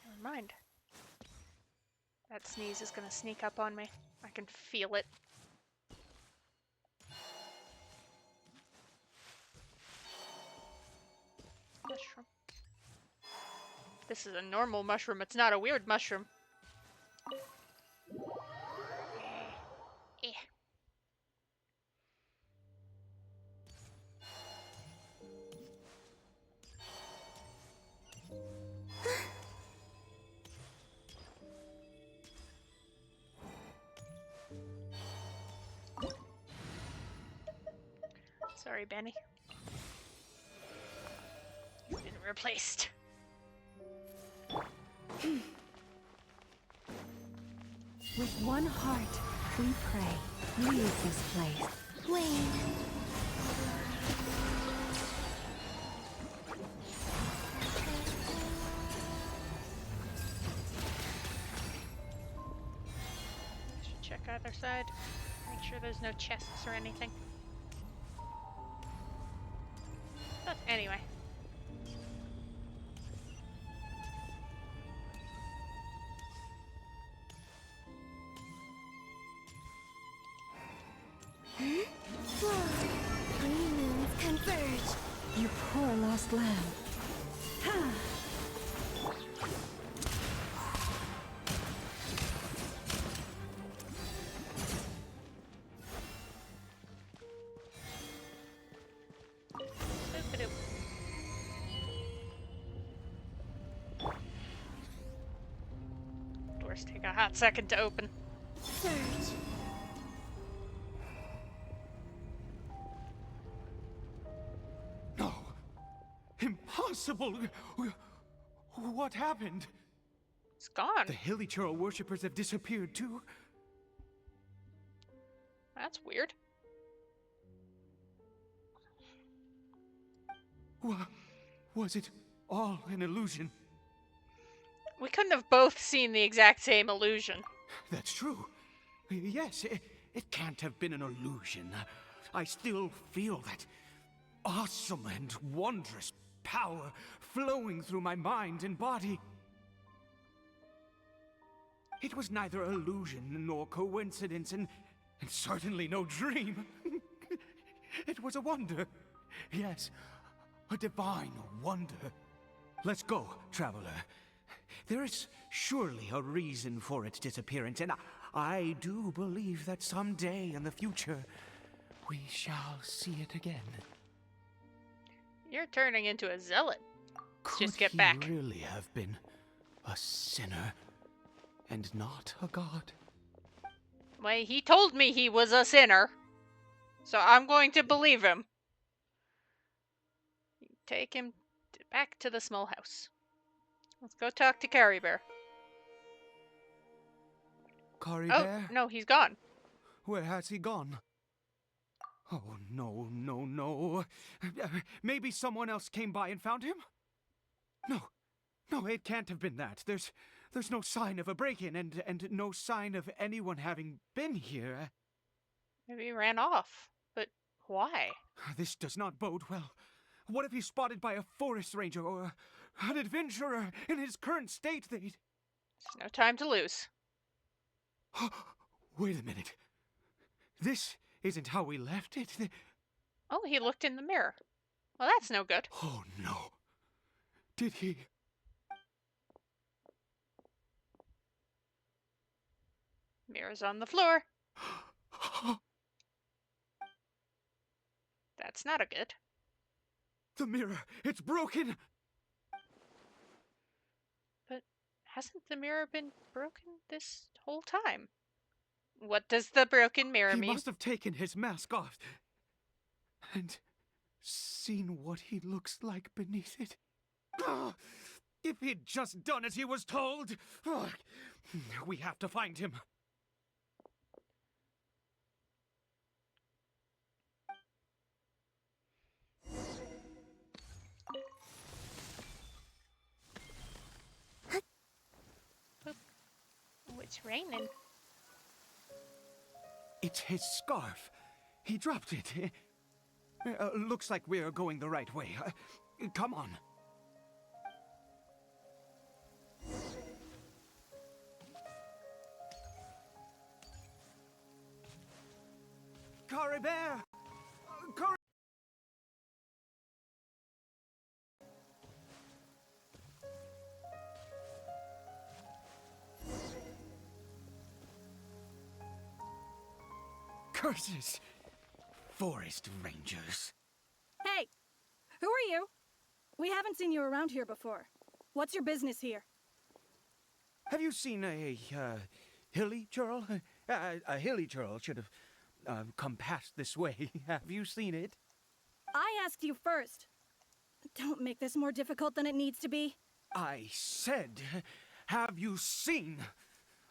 Never mind. That sneeze is gonna sneak up on me. I can feel it. Mushroom. This is a normal mushroom. It's not a weird mushroom. Eh. Sorry, Benny. Been replaced. With one heart, we pray. Leave this place. Wait. Should check either side. Make sure there's no chests or anything. But anyway. Three moons converge. You poor lost lamb. Ha! Boop-a-doop. Doors take a hot second to open. Surge. No. Impossible. What happened? It's gone. The Hilly-Churl worshippers have disappeared too. That's weird. Was it all an illusion? We couldn't have both seen the exact same illusion. That's true. Yes, it can't have been an illusion. I still feel that awesome and wondrous power flowing through my mind and body. It was neither illusion nor coincidence, and certainly no dream. It was a wonder. Yes, a divine wonder. Let's go, traveler. There is surely a reason for its disappearance, and I do believe that someday in the future we shall see it again. You're turning into a zealot. Let's Could just get he back. really have been a sinner and not a god? Well, he told me he was a sinner. So I'm going to believe him. Take him back to the small house. Let's go talk to Caribert. Caribert? no, he's gone. Where has he gone? Oh, no, no, no. Maybe someone else came by and found him? No, no, it can't have been that. There's no sign of a break-in and no sign of anyone having been here. Maybe he ran off. But why? This does not bode well. What if he's spotted by a forest ranger or an adventurer in his current state? They'd... There's no time to lose. Wait a minute. This isn't how we left it. Oh, he looked in the mirror. Well, that's no good. Oh, no. Did he... Mirror's on the floor. That's not a good. The mirror, it's broken! But hasn't the mirror been broken this whole time? What does the broken mirror He mean? must have taken his mask off and seen what he looks like beneath it. Ah, if he'd just done as he was told! Ah, we have to find him. Oh, it's raining. It's his scarf. He dropped it. Looks like we're going the right way. Come on. Caribert! Curses! Forest rangers. Hey! Who are you? We haven't seen you around here before. What's your business here? Have you seen a hilly churl? A hilly churl should have come past this way. Have you seen it? I asked you first. Don't make this more difficult than it needs to be. I said, have you seen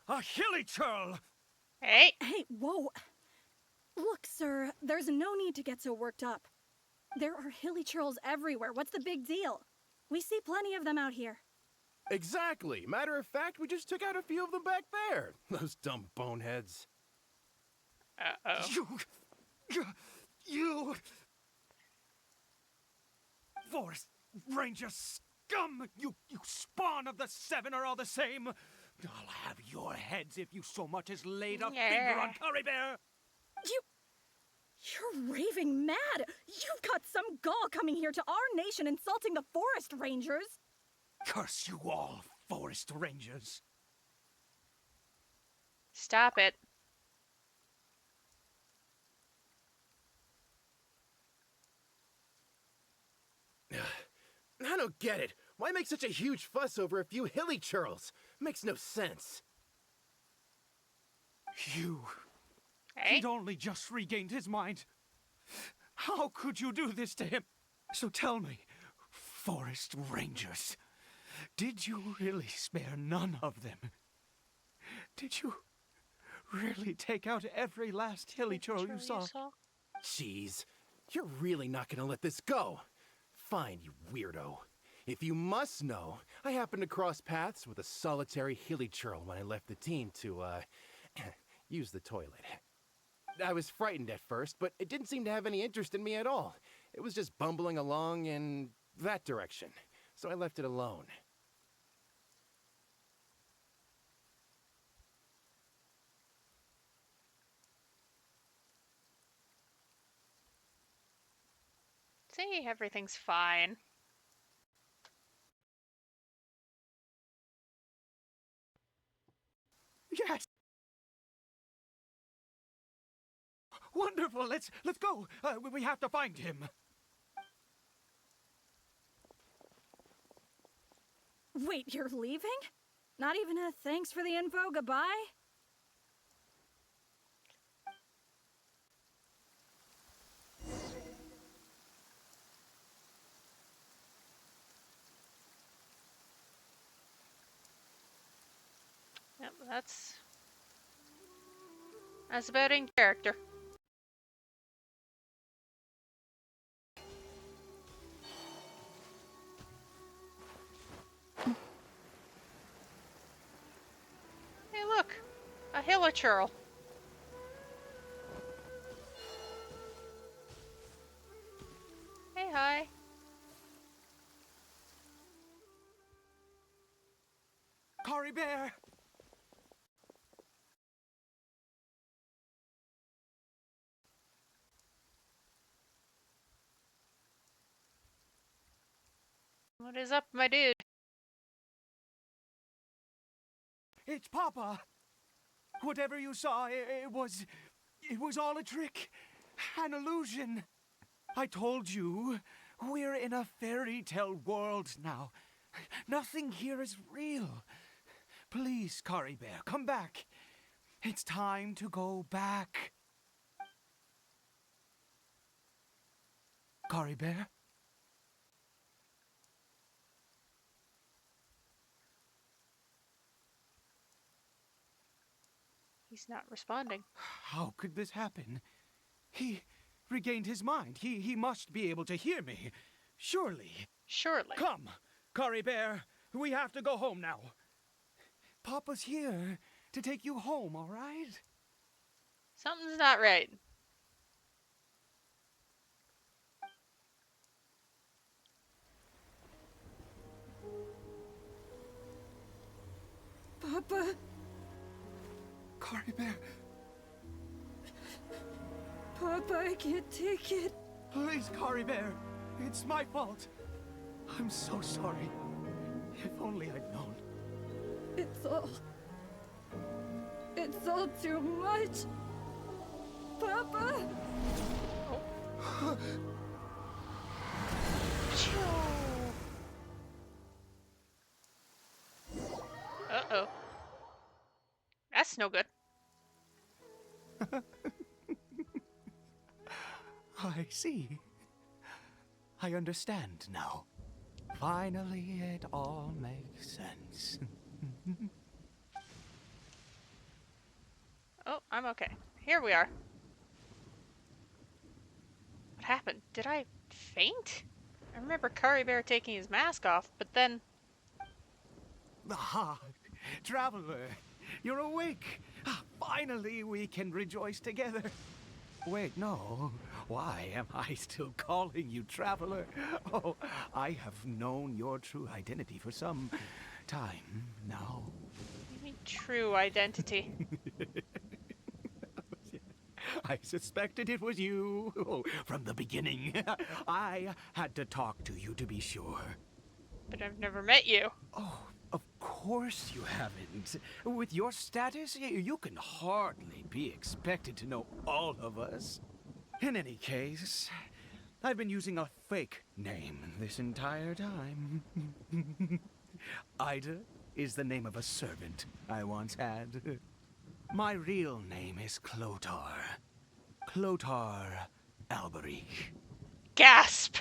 a hilly churl? Hey! Hey, whoa! Look, sir, there's no need to get so worked up. There are hilly churls everywhere. What's the big deal? We see plenty of them out here. Exactly. Matter of fact, we just took out a few of them back there. Those dumb boneheads. Uh-oh. You... Forest Ranger scum! You spawn of the seven are all the same! I'll have your heads if you so much as laid a finger on Caribert! You're raving mad! You've got some gall coming here to our nation insulting the forest rangers! Curse you all, Forest Rangers! Stop it. I don't get it. Why make such a huge fuss over a few hilly churls? Makes no sense. Hey? He'd only just regained his mind. How could you do this to him? So tell me, Forest Rangers, did you really spare none of them? Did you really take out every last hilly churl you saw? Jeez, you're really not gonna let this go. Fine, you weirdo. If you must know, I happened to cross paths with a solitary hilly churl when I left the team to, use the toilet. I was frightened at first, but it didn't seem to have any interest in me at all. It was just bumbling along in that direction, so I left it alone. See, everything's fine. Yes. Wonderful. Let's go. We have to find him. Wait, you're leaving? Not even a thanks for the info, goodbye? Yep, that's That's about in character. Hey, look! A hilichurl. Hey, hi. Caribert! What is up, my dude? It's Papa! Whatever you saw, it was all a trick. An illusion. I told you, we're in a fairy tale world now. Nothing here is real. Please, Caribert, come back. It's time to go back. Caribert? He's not responding. How could this happen? He regained his mind. He must be able to hear me. Surely. Surely. Come, Caribert. We have to go home now. Papa's here to take you home, all right? Something's not right. Papa, Caribert, Papa, I can't take it. please, Caribert. It's my fault. I'm so sorry. If only I'd known. It's all too much. Papa! Uh-oh. That's no good. I see. I understand now. Finally, it all makes sense. Oh, I'm okay. Here we are. What happened? Did I faint? I remember Caribert taking his mask off, but then... Ah, Traveler, you're awake. Finally, we can rejoice together. Wait, no. Why am I still calling you Traveler? Oh, I have known your true identity for some time now. You mean true identity? I suspected it was you from the beginning. I had to talk to you to be sure. But I've never met you. Oh, of course you haven't. With your status, you can hardly be expected to know all of us. In any case, I've been using a fake name this entire time. Ida is the name of a servant I once had. My real name is Clotar. Clotar Alberic. Gasp!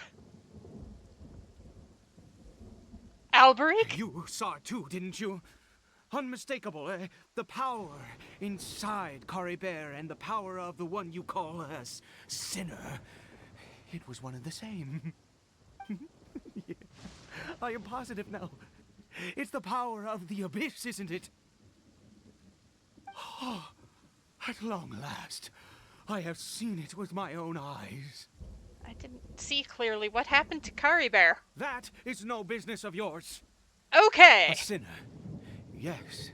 Alberic? You saw it too, didn't you? Unmistakable. The power inside Caribert and the power of the one you call a sinner. It was one and the same. Yeah. I am positive now. It's the power of the abyss, isn't it? Oh, at long last, I have seen it with my own eyes. I didn't see clearly. What happened to Caribert? That is no business of yours. Okay! A sinner. Yes.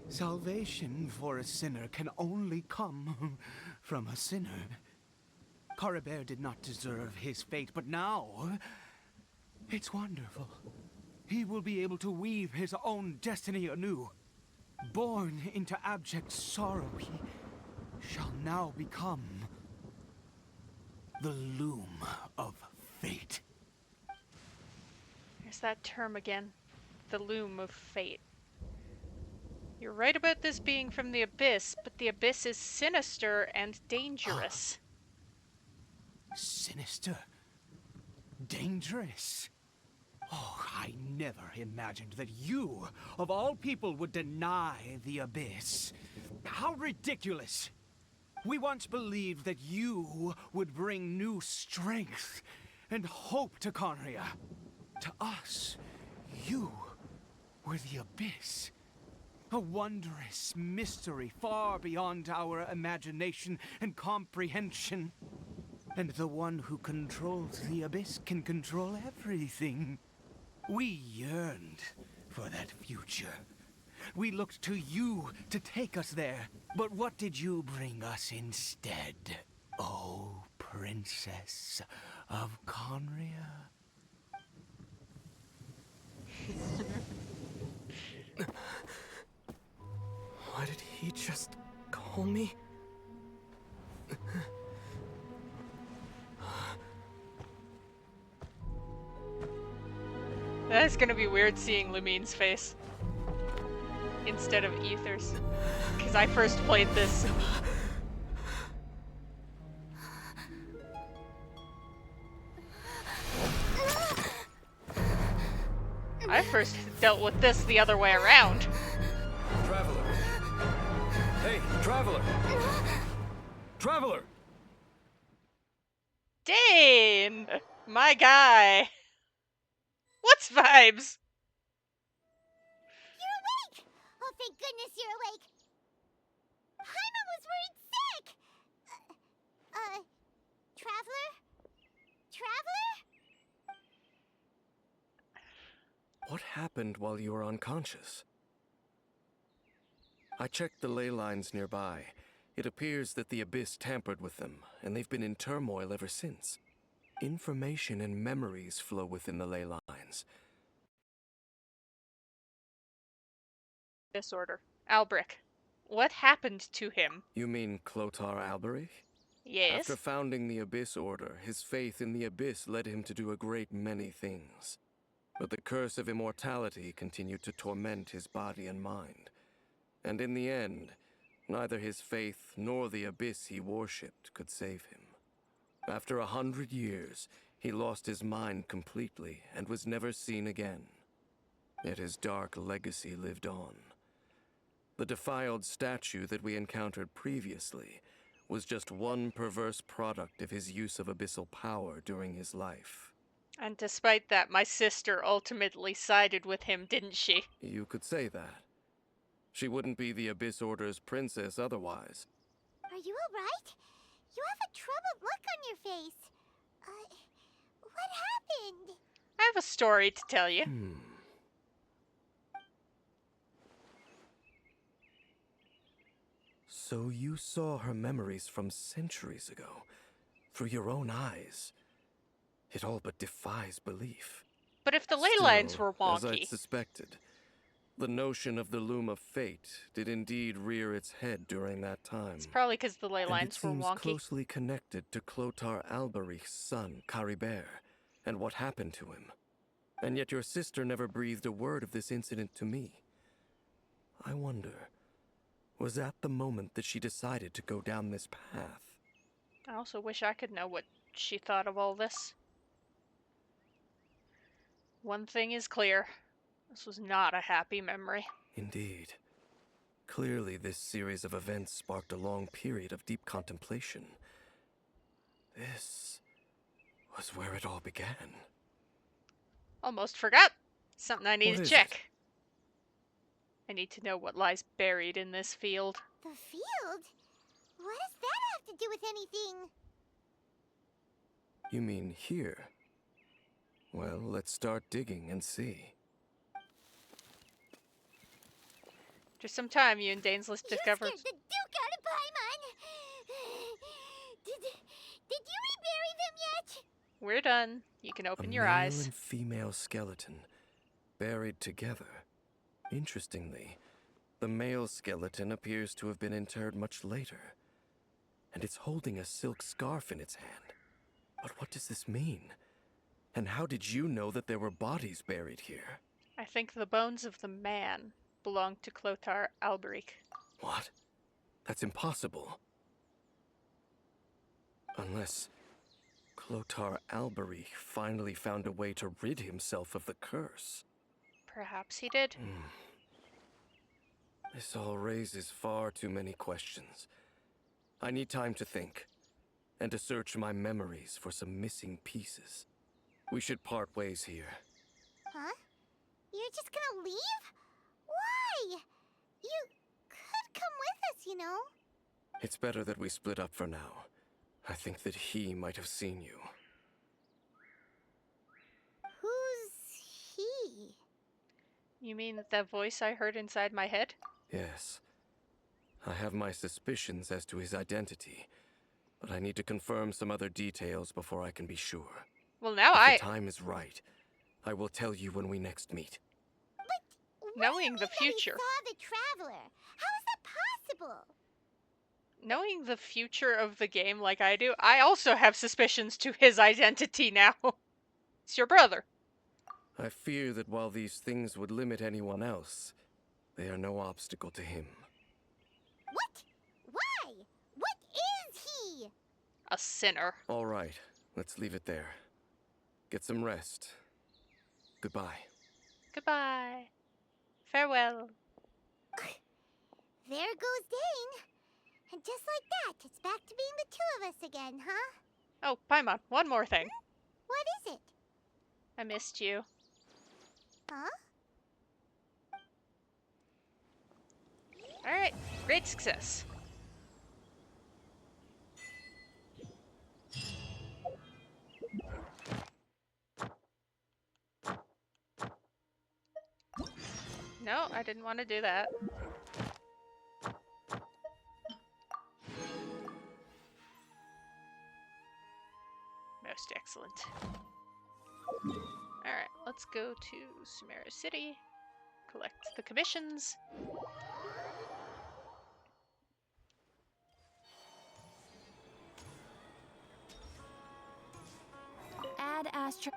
Salvation for a sinner can only come from a sinner. Caribert did not deserve his fate, but now it's wonderful. He will be able to weave his own destiny anew. Born into abject sorrow, he shall now become the loom of fate. There's that term again. The loom of fate. You're right about this being from the abyss, but the abyss is sinister and dangerous. Sinister? Dangerous? Oh, I never imagined that you, of all people, would deny the abyss. How ridiculous! We once believed that you would bring new strength and hope to Conria. To us, you were the Abyss. A wondrous mystery far beyond our imagination and comprehension. And the one who controls the Abyss can control everything. We yearned for that future. We looked to you to take us there. But what did you bring us instead, oh Princess of Conria? Why did he just call me? That's gonna be weird seeing Lumine's face instead of Ether's. Because I first played this. I first dealt with this the other way around. Traveler! Hey, Traveler! Traveler! Dane! My guy! What's vibes? You're awake! Oh, thank goodness you're awake! Paimon was worried sick! Traveler? Traveler? What happened while you were unconscious? I checked the ley lines nearby. It appears that the Abyss tampered with them, and they've been in turmoil ever since. Information and memories flow within the ley lines. Disorder. Albric. What happened to him? You mean Clotar Alberich? Yes. After founding the Abyss Order, his faith in the Abyss led him to do a great many things. But the curse of immortality continued to torment his body and mind. And in the end, neither his faith nor the Abyss he worshipped could save him. After 100 years, he lost his mind completely and was never seen again. Yet his dark legacy lived on. The defiled statue that we encountered previously was just one perverse product of his use of abyssal power during his life. And despite that, my sister ultimately sided with him, didn't she? You could say that. She wouldn't be the Abyss Order's princess otherwise. Are you alright? You have a troubled look on your face. What happened? I have a story to tell you. So you saw her memories from centuries ago, through your own eyes. It all but defies belief. But if the ley lines Still, were as I'd wonky, suspected, the notion of the Loom of Fate did indeed rear its head during that time. it's probably because the ley And it lines were seems wonky. closely connected to Clotar Alberich's son, Caribert, and what happened to him. And yet your sister never breathed a word of this incident to me. I wonder, was that the moment that she decided to go down this path? I also wish I could know what she thought of all this. One thing is clear. This was not a happy memory. Indeed. Clearly, this series of events sparked a long period of deep contemplation. This was where it all began. Almost forgot. Something I need What to is check. I need to know what lies buried in this field. The field? What does that have to do with anything? You mean here? Well, let's start digging and see. After some time, you and Danesless discovered. You scared the Duke out of Paimon! Did you rebury them yet? We're done. You can open your A male eyes. and female skeleton, buried together. Interestingly, the male skeleton appears to have been interred much later, and it's holding a silk scarf in its hand. But what does this mean? And how did you know that there were bodies buried here? I think the bones of the man belonged to Clotar Alberich. What? That's impossible. Unless Clotar Alberich finally found a way to rid himself of the curse. Perhaps he did. This all raises far too many questions. I need time to think, and to search my memories for some missing pieces. We should part ways here. Huh? You're just gonna leave? Why? You could come with us, you know. It's better that we split up for now. I think that he might have seen you. Who's he? You mean the voice I heard inside my head? Yes. I have my suspicions as to his identity, but I need to confirm some other details before I can be sure. Well, now If the time is right, I will tell you when we next meet. But Knowing what the do you mean that he future. saw the Traveler. How is that possible? Knowing the future of the game like I do, I also have suspicions to his identity now. It's your brother. I fear that while these things would limit anyone else, they are no obstacle to him. What? Why? What is he? A sinner. All right, let's leave it there. Get some rest. Goodbye. Goodbye. Farewell. There goes Dane. And just like that, it's back to being the two of us again, huh? Oh, Paimon, one more thing. What is it? I missed you. Huh? Alright, great success. No, I didn't want to do that. Most excellent. Alright, let's go to Sumeru City, collect the commissions. Add Astra.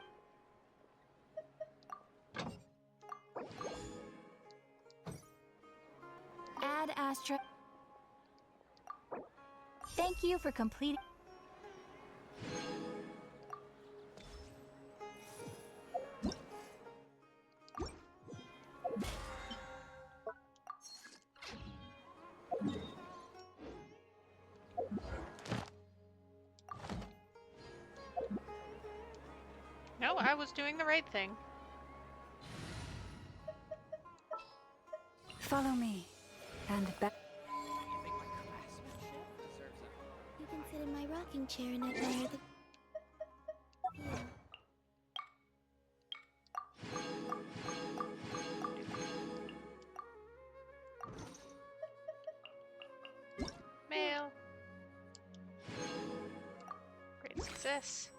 Add Astra. Thank you for completing. No, I was doing the right thing. Follow me. And back. You can sit in my rocking chair and admire the... Mail. Great success.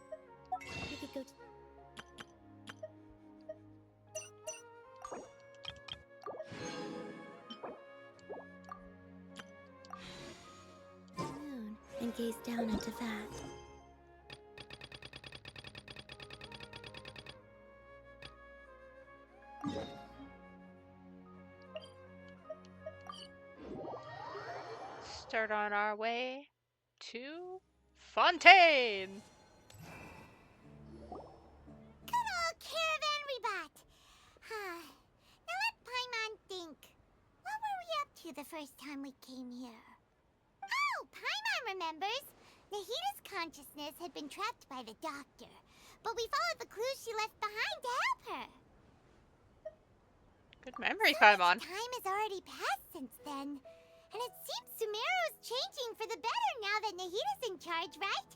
You could go... moon and gaze down into that. Start on our way to Fontaine. Good old caravan rebot. Now let Paimon think. What were we up to the first time we came here? Oh, Paimon remembers. Nahita's consciousness had been trapped by the doctor, but we followed the clues she left behind to help her. Good memory, So Paimon. much time has already passed since then, and it seems Sumeru's changing for the better now that Nahita's in charge, right?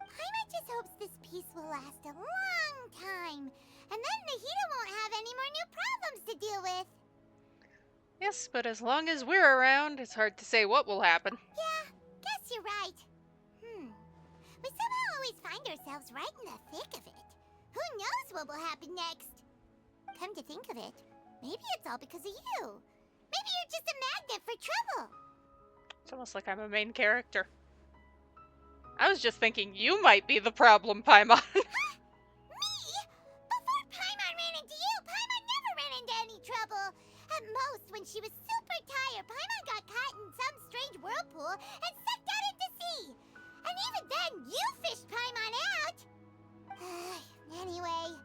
Paimon just hopes this peace will last a long time, and then Nahita won't have any more new problems to deal with. Yes, but as long as we're around, it's hard to say what will happen. Yeah, guess you're right. We somehow always find ourselves right in the thick of it. Who knows what will happen next? Come to think of it, maybe it's all because of you. Maybe you're just a magnet for trouble. It's almost like I'm a main character. I was just thinking you might be the problem, Paimon. Me? Before Paimon ran into you, Paimon never ran into any trouble. At most, when she was super tired, Paimon got caught in some strange whirlpool and sucked out into sea. And even then, you fished Paimon out. Anyway,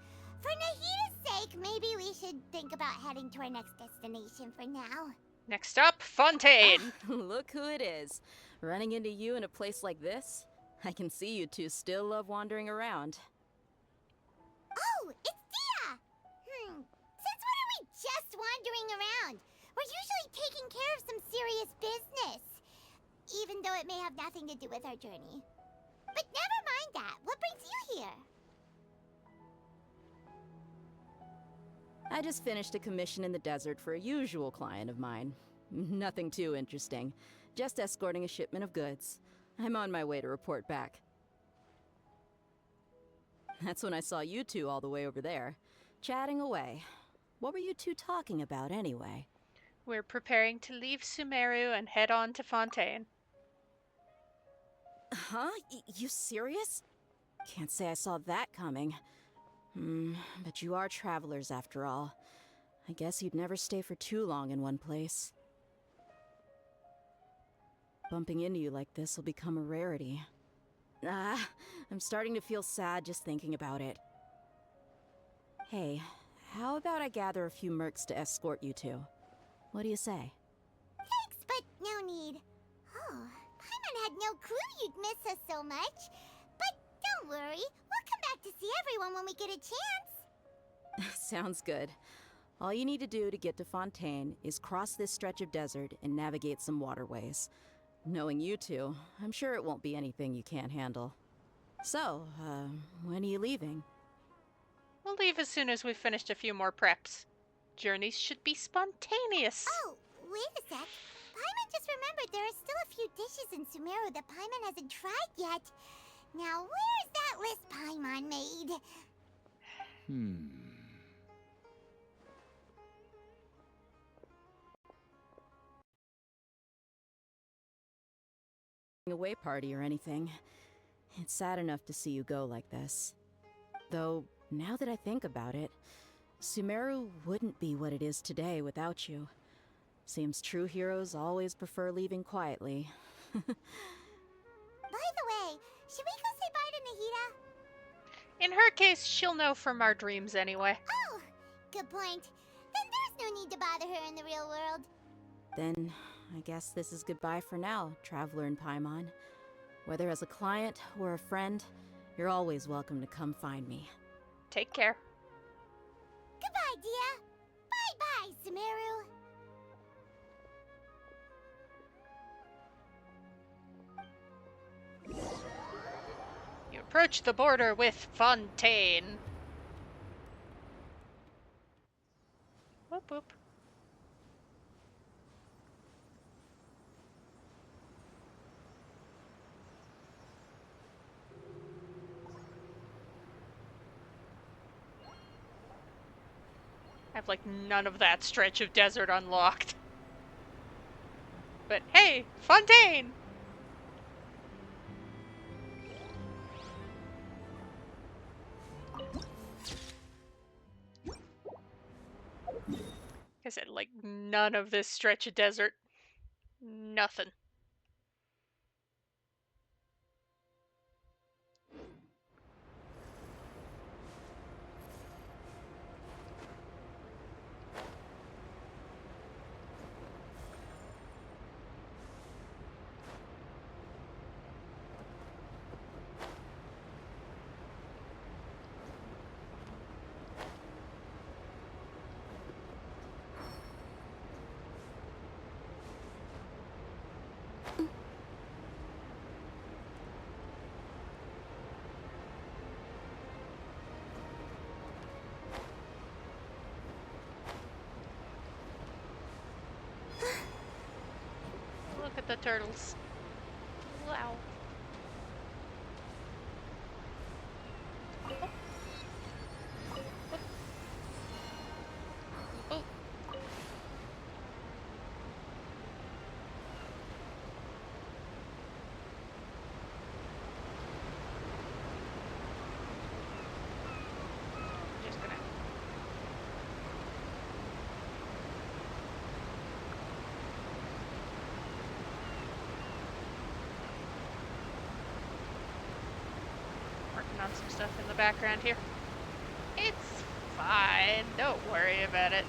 for Nahita's sake, maybe we should think about heading to our next destination for now. Next up, Fontaine. Look who it is. Running into you in a place like this? I can see you two still love wandering around. Oh, it's Dia! Since when are we just wandering around? We're usually taking care of some serious business. Even though it may have nothing to do with our journey. But never mind that. What brings you here? I just finished a commission in the desert for a usual client of mine. Nothing too interesting. Just escorting a shipment of goods. I'm on my way to report back. That's when I saw you two all the way over there, chatting away. What were you two talking about anyway? We're preparing to leave Sumeru and head on to Fontaine. Huh? You serious? Can't say I saw that coming. But you are travelers after all. I guess you'd never stay for too long in one place. Bumping into you like this will become a rarity. I'm starting to feel sad just thinking about it. Hey, how about I gather a few mercs to escort you two? What do you say? Thanks, but no need. Oh, Paimon had no clue you'd miss us so much. But don't worry, we'll come back to see everyone when we get a chance. Sounds good. All you need to do to get to Fontaine is cross this stretch of desert and navigate some waterways. Knowing you two, I'm sure it won't be anything you can't handle. So, when are you leaving? We'll leave as soon as we've finished a few more preps. Journeys should be spontaneous. Oh, wait a sec. Paimon just remembered there are still a few dishes in Sumeru that Paimon hasn't tried yet. Now, where's that list Paimon made? Away party or anything. It's sad enough to see you go like this. Though, now that I think about it, Sumeru wouldn't be what it is today without you. Seems true heroes always prefer leaving quietly. By the way, should we go say bye to Nahida? In her case, she'll know from our dreams anyway. Oh, good point. Then there's no need to bother her in the real world. Then, I guess this is goodbye for now, Traveler in Paimon. Whether as a client or a friend, you're always welcome to come find me. Take care. Goodbye, Dia. Bye-bye, Sumeru. You approach the border with Fontaine. Whoop whoop. I have like none of that stretch of desert unlocked. But hey, Fontaine! I said, like, none of this stretch of desert. Nothing. Look at the turtles. Wow. Oh. Just gonna. Working on some stuff in the background here. It's fine. Don't worry about it.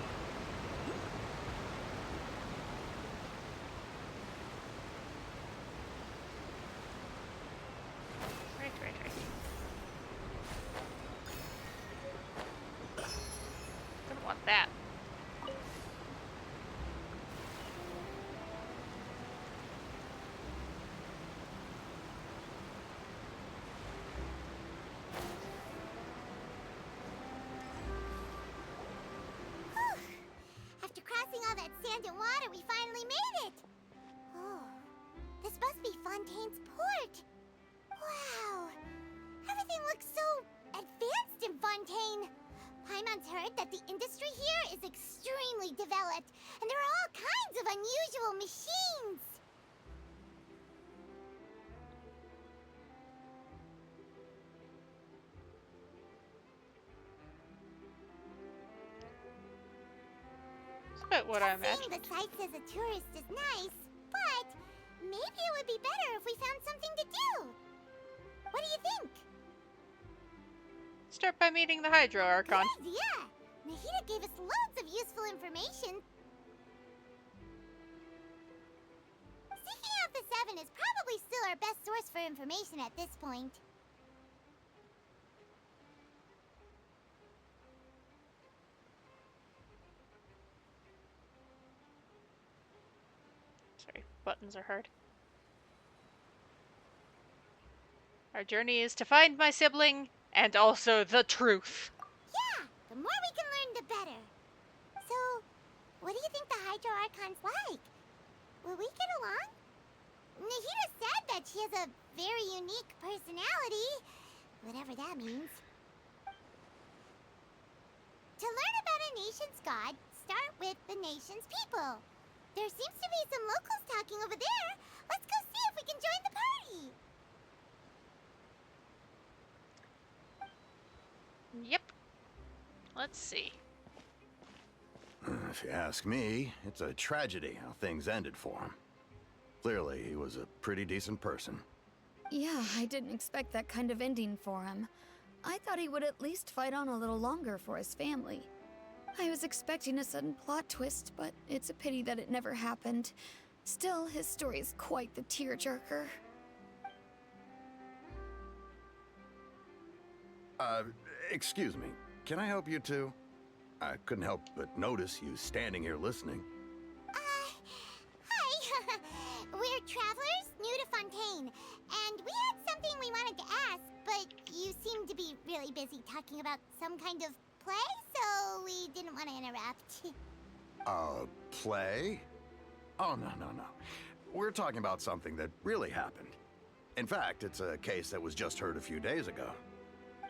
that. After crossing all that sand and water, we finally made it! Oh, this must be Fontaine's port. Wow, everything looks so advanced in Fontaine. Paimon's heard that the industry here is extremely developed, and there are all kinds of unusual machines. It's about what I Seeing imagined. the sights as a tourist is nice, but maybe it would be better if we found something to do. What do you think? Start by meeting the Hydro Archon. Good idea! Nahida gave us loads of useful information. Seeking out the Seven is probably still our best source for information at this point. Sorry, buttons are hard. Our journey is to find my sibling and also the truth. Yeah, the more we can learn, the better. So, what do you think the Hydro Archon's like? Will we get along? Nahida said that she has a very unique personality, whatever that means. To learn about a nation's god, start with the nation's people. There seems to be some locals talking over there. Let's go see if we can join the party. Yep. Let's see. If you ask me, it's a tragedy how things ended for him. Clearly, he was a pretty decent person. Yeah, I didn't expect that kind of ending for him. I thought he would at least fight on a little longer for his family. I was expecting a sudden plot twist, but it's a pity that it never happened. Still, his story is quite the tearjerker. Excuse me. Can I help you too? I couldn't help but notice you standing here listening. Hi. We're travelers new to Fontaine, and we had something we wanted to ask, but you seemed to be really busy talking about some kind of play, so we didn't want to interrupt. Play? Oh, no. We're talking about something that really happened. In fact, it's a case that was just heard a few days ago.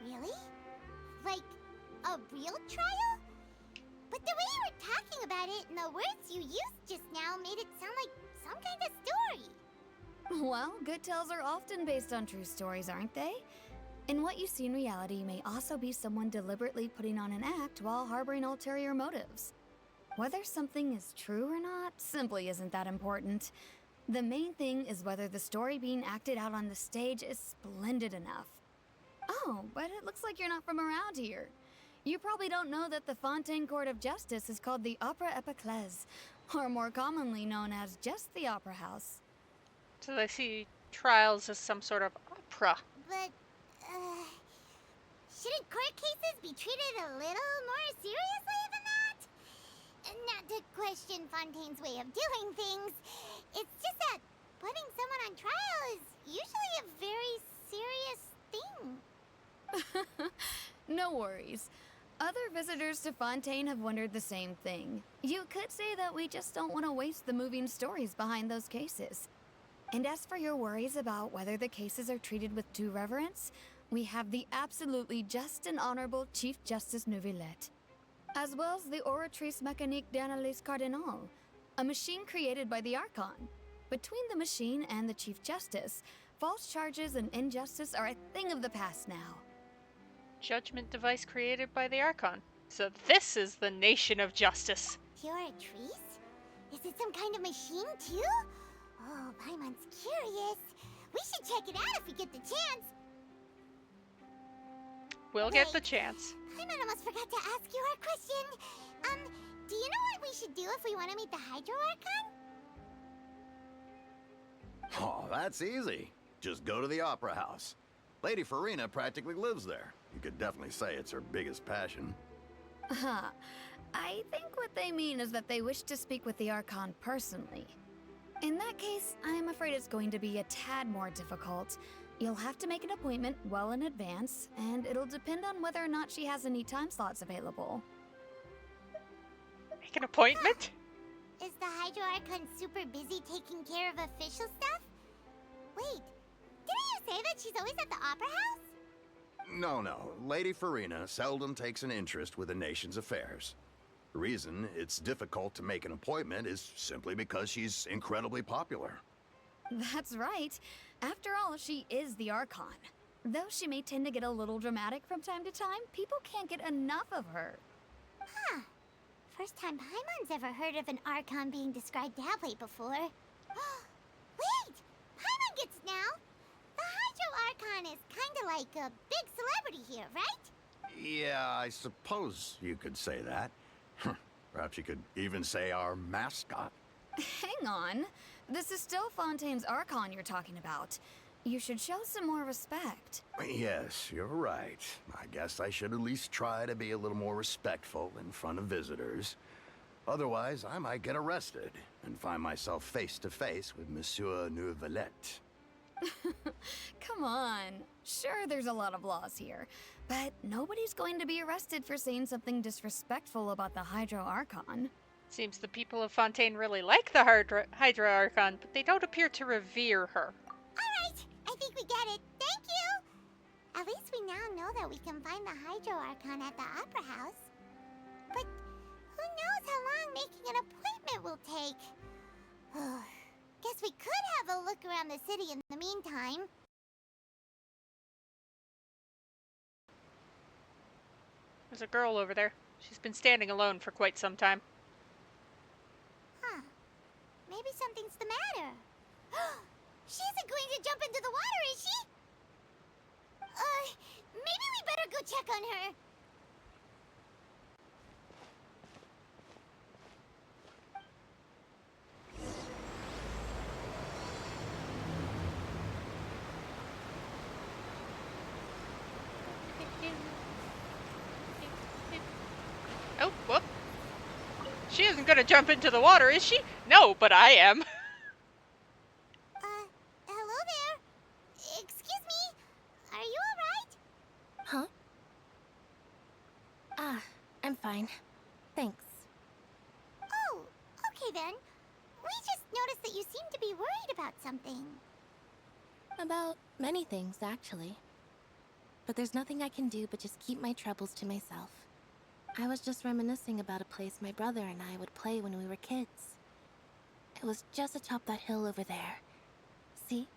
Really? Like, a real trial? But the way you were talking about it and the words you used just now made it sound like some kind of story. Well, good tales are often based on true stories, aren't they? And what you see in reality may also be someone deliberately putting on an act while harboring ulterior motives. Whether something is true or not simply isn't that important. The main thing is whether the story being acted out on the stage is splendid enough. Oh, but it looks like you're not from around here. You probably don't know that the Fontaine Court of Justice is called the Opera Epiclese, or more commonly known as just the Opera House. So they see trials as some sort of opera. But, shouldn't court cases be treated a little more seriously than that? Not to question Fontaine's way of doing things. It's just that putting someone on trial is usually a very serious thing. No worries. Other visitors to Fontaine have wondered the same thing. You could say that we just don't want to waste the moving stories behind those cases. And as for your worries about whether the cases are treated with due reverence, we have the absolutely just and honorable Chief Justice Neuvillette, as well as the Oratrice Mécanique d'Analyse Cardinal, a machine created by the Archon. Between the machine and the Chief Justice, false charges and injustice are a thing of the past now. Judgment device created by the Archon. So this is the nation of justice. Oratrice? Is it some kind of machine too? Oh, Paimon's curious. We should check it out if we get the chance. We'll get the chance. Paimon almost forgot to ask you our question. Do you know what we should do if we want to meet the Hydro Archon? Oh, that's easy. Just go to the Opera House. Lady Farina practically lives there. You could definitely say it's her biggest passion. I think what they mean is that they wish to speak with the Archon personally. In that case, I'm afraid it's going to be a tad more difficult. You'll have to make an appointment well in advance, and it'll depend on whether or not she has any time slots available. Make an appointment? Is the Hydro Archon super busy taking care of official stuff? Wait, didn't you say that she's always at the Opera House? No. Lady Farina seldom takes an interest with the nation's affairs. The reason it's difficult to make an appointment is simply because she's incredibly popular. That's right. After all, she is the Archon. Though she may tend to get a little dramatic from time to time, people can't get enough of her. Huh. First time Paimon's ever heard of an Archon being described that way before. Wait! Paimon gets now! The Hydro Archon is kinda like a big celebrity here, right? Yeah, I suppose you could say that. Perhaps you could even say our mascot. Hang on. This is still Fontaine's Archon you're talking about. You should show some more respect. Yes, you're right. I guess I should at least try to be a little more respectful in front of visitors. Otherwise, I might get arrested and find myself face to face with Monsieur Neuvillette. Come on. Sure, there's a lot of laws here, but nobody's going to be arrested for saying something disrespectful about the Hydro Archon. Seems the people of Fontaine really like the Hydra Archon, but they don't appear to revere her. Alright, I think we get it. Thank you! At least we now know that we can find the Hydro Archon at the Opera House. But who knows how long making an appointment will take? Guess we could have a look around the city in the meantime. There's a girl over there. She's been standing alone for quite some time. Huh. Maybe something's the matter. She isn't going to jump into the water, is she? Maybe we better go check on her. Oh, whoop. She isn't gonna jump into the water, is she? No, but I am. Hello there. Excuse me. Are you alright? Huh? Ah, I'm fine. Thanks. Oh, okay then. We just noticed that you seem to be worried about something. About many things, actually. But there's nothing I can do but just keep my troubles to myself. I was just reminiscing about a place my brother and I would play when we were kids. It was just atop that hill over there. See?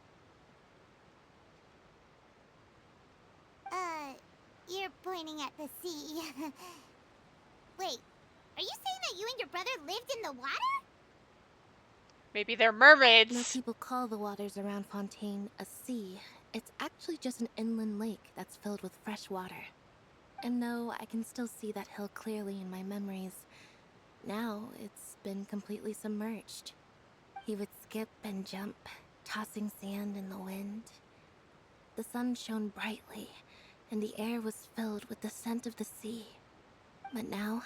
You're pointing at the sea. Wait, are you saying that you and your brother lived in the water? Maybe they're mermaids. Most people call the waters around Fontaine a sea. It's actually just an inland lake that's filled with fresh water. And though I can still see that hill clearly in my memories, now it's been completely submerged. He would skip and jump, tossing sand in the wind. The sun shone brightly, and the air was filled with the scent of the sea. But now,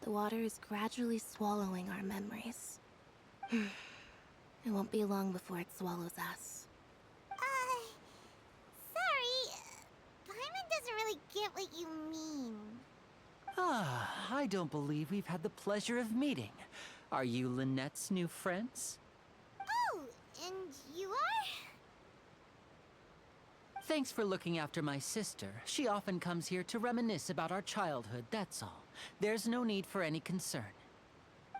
the water is gradually swallowing our memories. It won't be long before it swallows us. Sorry. Paimon doesn't really get what you mean. Ah, I don't believe we've had the pleasure of meeting. Are you Lynette's new friends? Oh, and you are? Thanks for looking after my sister. She often comes here to reminisce about our childhood, that's all. There's no need for any concern.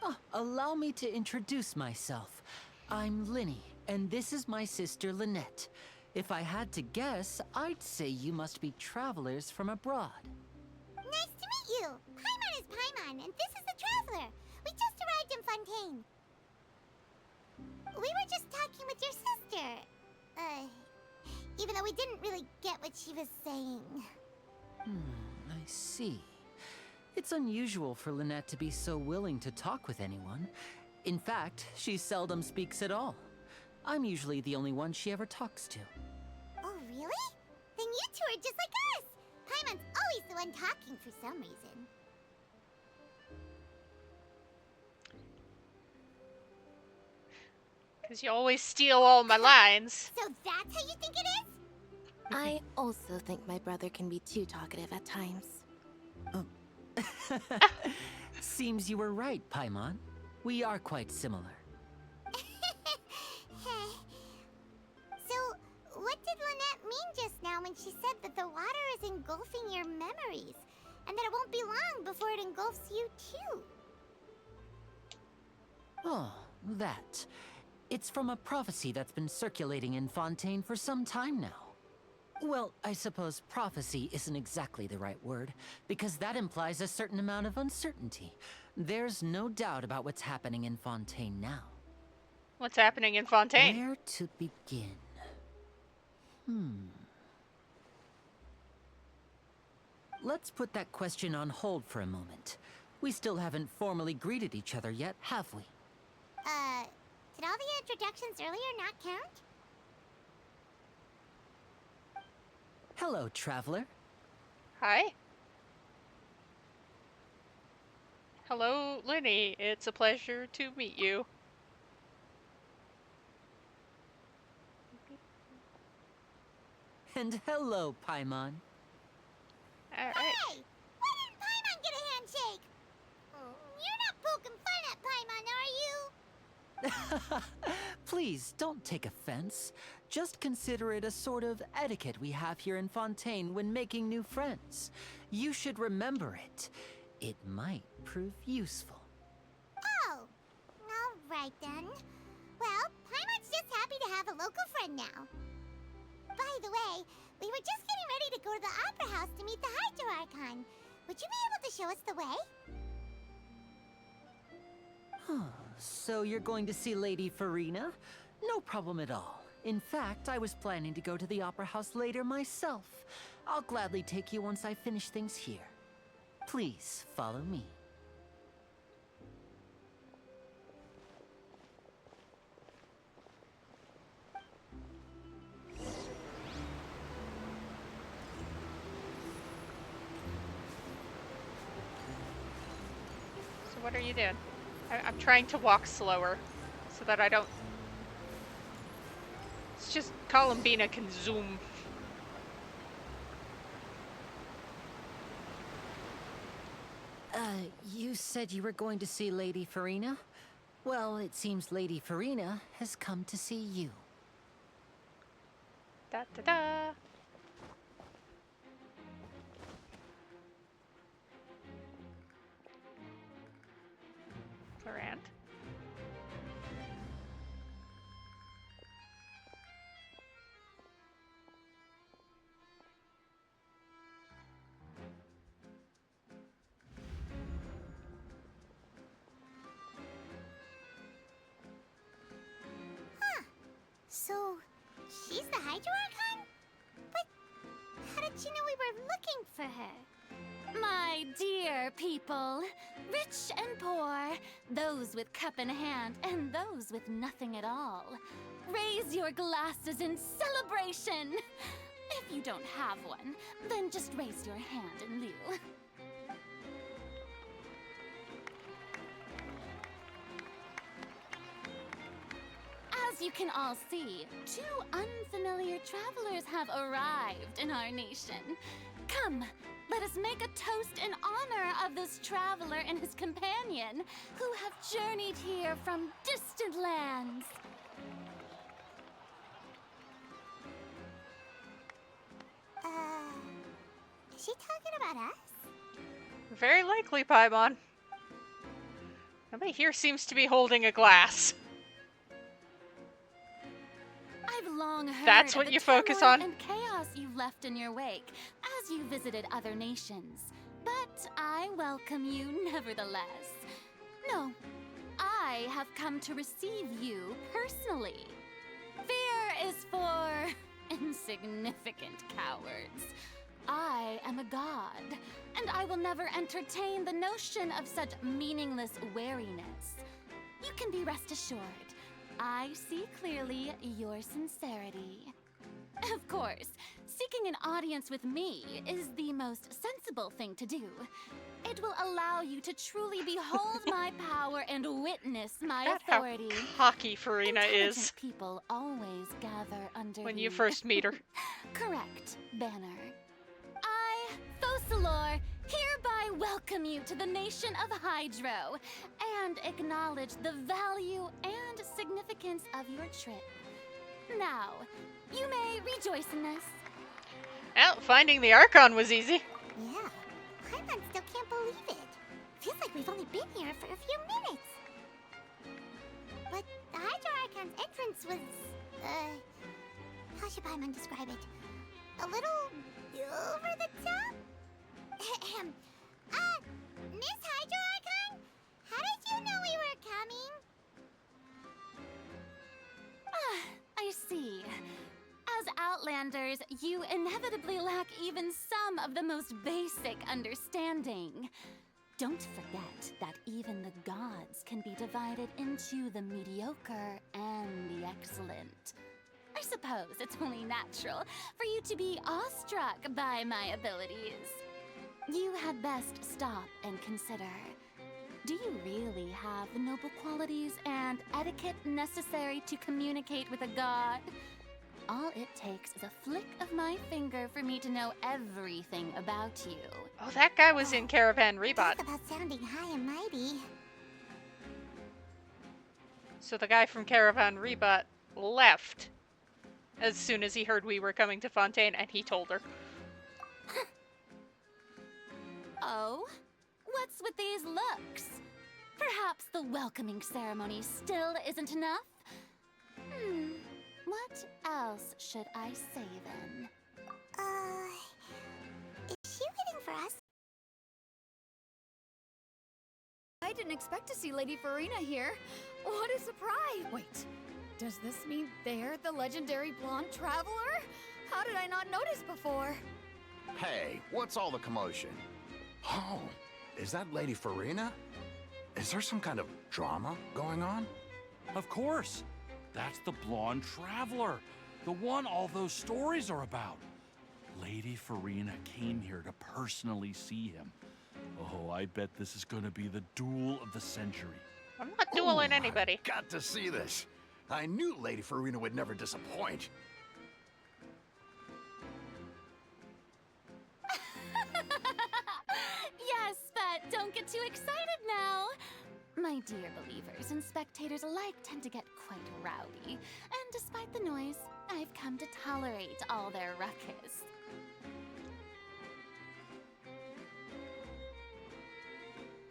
Ah, allow me to introduce myself. I'm Linny, and this is my sister Lynette. If I had to guess, I'd say you must be travelers from abroad. Nice to meet you. Paimon is Paimon, and this is the Traveler. We just arrived in Fontaine. We were just talking with your sister. Even though we didn't really get what she was saying. I see. It's unusual for Lynette to be so willing to talk with anyone. In fact, she seldom speaks at all. I'm usually the only one she ever talks to. Oh, really? Then you two are just like us! Paimon's always the one talking for some reason. Because you always steal all my lines. So that's how you think it is? I also think my brother can be too talkative at times. Seems you were right, Paimon. We are quite similar. So, what did Lynette mean just now when she said that the water is engulfing your memories? And that it won't be long before it engulfs you too? Oh, that. It's from a prophecy that's been circulating in Fontaine for some time now. Well, I suppose prophecy isn't exactly the right word, because that implies a certain amount of uncertainty. There's no doubt about what's happening in Fontaine now. What's happening in Fontaine? Where to begin? Let's put that question on hold for a moment. We still haven't formally greeted each other yet, have we? Did all the introductions earlier not count? Hello, traveler. Hi. Hello, Linny. It's a pleasure to meet you. And hello, Paimon. Alright. Hey! Why didn't Paimon get a handshake? You're not poking fun at Paimon, are you? Please, don't take offense. Just consider it a sort of etiquette we have here in Fontaine when making new friends. You should remember it. It might prove useful. Oh, alright then. Well, Paimon's just happy to have a local friend now. By the way, we were just getting ready to go to the Opera House to meet the Hydro Archon. Would you be able to show us the way? So you're going to see Lady Farina? No problem at all. In fact, I was planning to go to the Opera House later myself. I'll gladly take you once I finish things here. Please, follow me. So what are you doing? I'm trying to walk slower so that I don't... It's just Columbina can zoom. You said you were going to see Lady Farina? Well, it seems Lady Farina has come to see you. Da da da. Florant. So, she's the Hydro Archon? But how did she know we were looking for her? My dear people, rich and poor, those with cup in hand and those with nothing at all, raise your glasses in celebration! If you don't have one, then just raise your hand in lieu. As you can all see, two unfamiliar travelers have arrived in our nation. Come, let us make a toast in honor of this traveler and his companion, who have journeyed here from distant lands. Is she talking about us? Very likely, Paimon. Nobody here seems to be holding a glass. I've long heard That's of what the you focus turmoil on? and chaos you left in your wake as you visited other nations. But I welcome you nevertheless. No, I have come to receive you personally. Fear is for insignificant cowards. I am a god, and I will never entertain the notion of such meaningless wariness. You can be rest assured, I see clearly your sincerity. Of course, seeking an audience with me is the most sensible thing to do. It it will allow you to truly behold my power and witness my That authority. how cocky Farina Intelligent is people always gather under when the... you first meet her. Correct, Banner. I, Focalor, hereby welcome you to the nation of Hydro and acknowledge the value and significance of your trip. Now, you may rejoice in this. Well, finding the Archon was easy. Yeah, Paimon still can't believe it. Feels like we've only been here for a few minutes. But the Hydro Archon's entrance was, how should Paimon describe it? A little over the top? Miss Hydro Archon? How did you know we were coming? I see. As Outlanders, you inevitably lack even some of the most basic understanding. Don't forget that even the gods can be divided into the mediocre and the excellent. I suppose it's only natural for you to be awestruck by my abilities. You had best stop and consider. Do you really have the noble qualities and etiquette necessary to communicate with a god? All it takes is a flick of my finger for me to know everything about you. Oh, that guy was in Caravan Rebot. Talk about sounding high and mighty. So the guy from Caravan Rebot left as soon as he heard we were coming to Fontaine, and he told her. Oh? What's with these looks? Perhaps the welcoming ceremony still isn't enough? What else should I say then? Is she waiting for us? I didn't expect to see Lady Farina here. What a surprise! Wait, does this mean they're the legendary blonde traveler? How did I not notice before? Hey, what's all the commotion? Oh, is that Lady Farina? Is there some kind of drama going on? Of course. That's the blonde traveler. The one all those stories are about. Lady Farina came here to personally see him. Oh, I bet this is gonna be the duel of the century. I'm not dueling anybody. Got to see this. I knew Lady Farina would never disappoint. Yes, but don't get too excited now. My dear believers and spectators alike tend to get quite rowdy, and despite the noise, I've come to tolerate all their ruckus.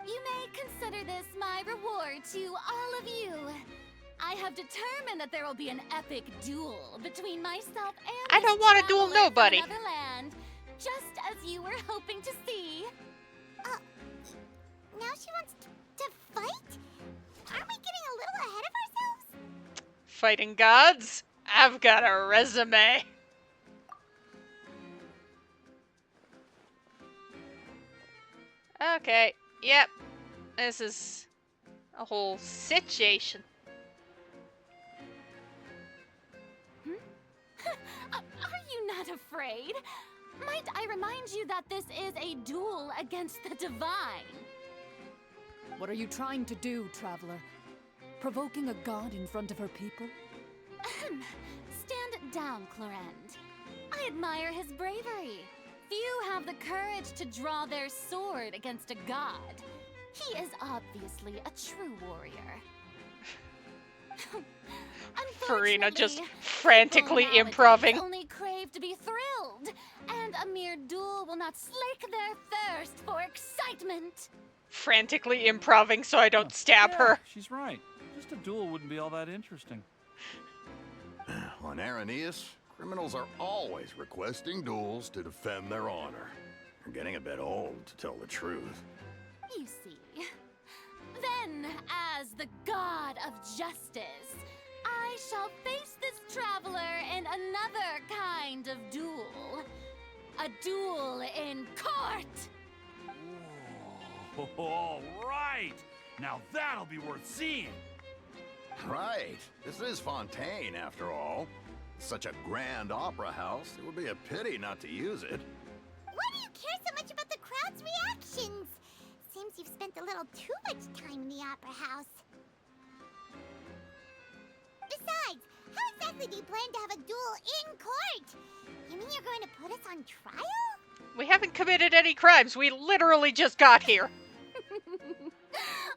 You may consider this my reward to all of you. I have determined that there will be an epic duel between myself and I don't want to duel nobody. another land, just as you were hoping to see. Now she wants to fight? Aren't we getting a little ahead of ourselves? Fighting gods? I've got a resume. Okay, yep. This is a whole situation. Are you not afraid? Might I remind you that this is a duel against the divine? What are you trying to do, traveler? Provoking a god in front of her people? Stand down, Clorend. I admire his bravery. Few have the courage to draw their sword against a god. He is obviously a true warrior. Farina just frantically improving. Only crave to be thrilled, and a mere duel will not slake their thirst for excitement. Frantically improving so I don't stab her. She's right. Just a duel wouldn't be all that interesting. On Araneus, criminals are always requesting duels to defend their honor. They're getting a bit old, to tell the truth. You see. Then, as the god of justice, I shall face this traveler in another kind of duel. A duel in court! All right! Now that'll be worth seeing! Right. This is Fontaine, after all. Such a grand opera house, it would be a pity not to use it. Why do you care so much about the crowd's reactions? seems you've spent a little too much time in the Opera House. Besides, how exactly do you plan to have a duel in court? You mean you're going to put us on trial? We haven't committed any crimes. We literally just got here.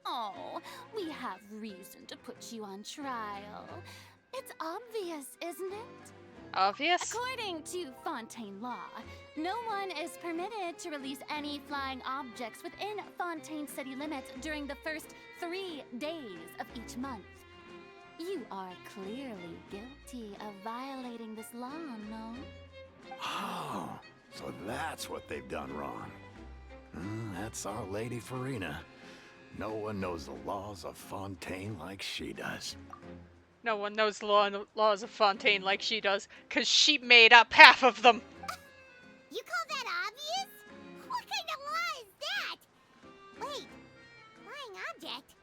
Oh, we have reason to put you on trial. It's obvious, isn't it? Obvious? According to Fontaine law, no one is permitted to release any flying objects within Fontaine city limits during the first 3 days of each month. You are clearly guilty of violating this law, no? Oh, so that's what they've done wrong. That's our Lady Farina. No one knows the laws of Fontaine like she does. No one knows the laws of Fontaine like she does, because she made up half of them. You call that obvious? What kind of law is that? Wait, flying object?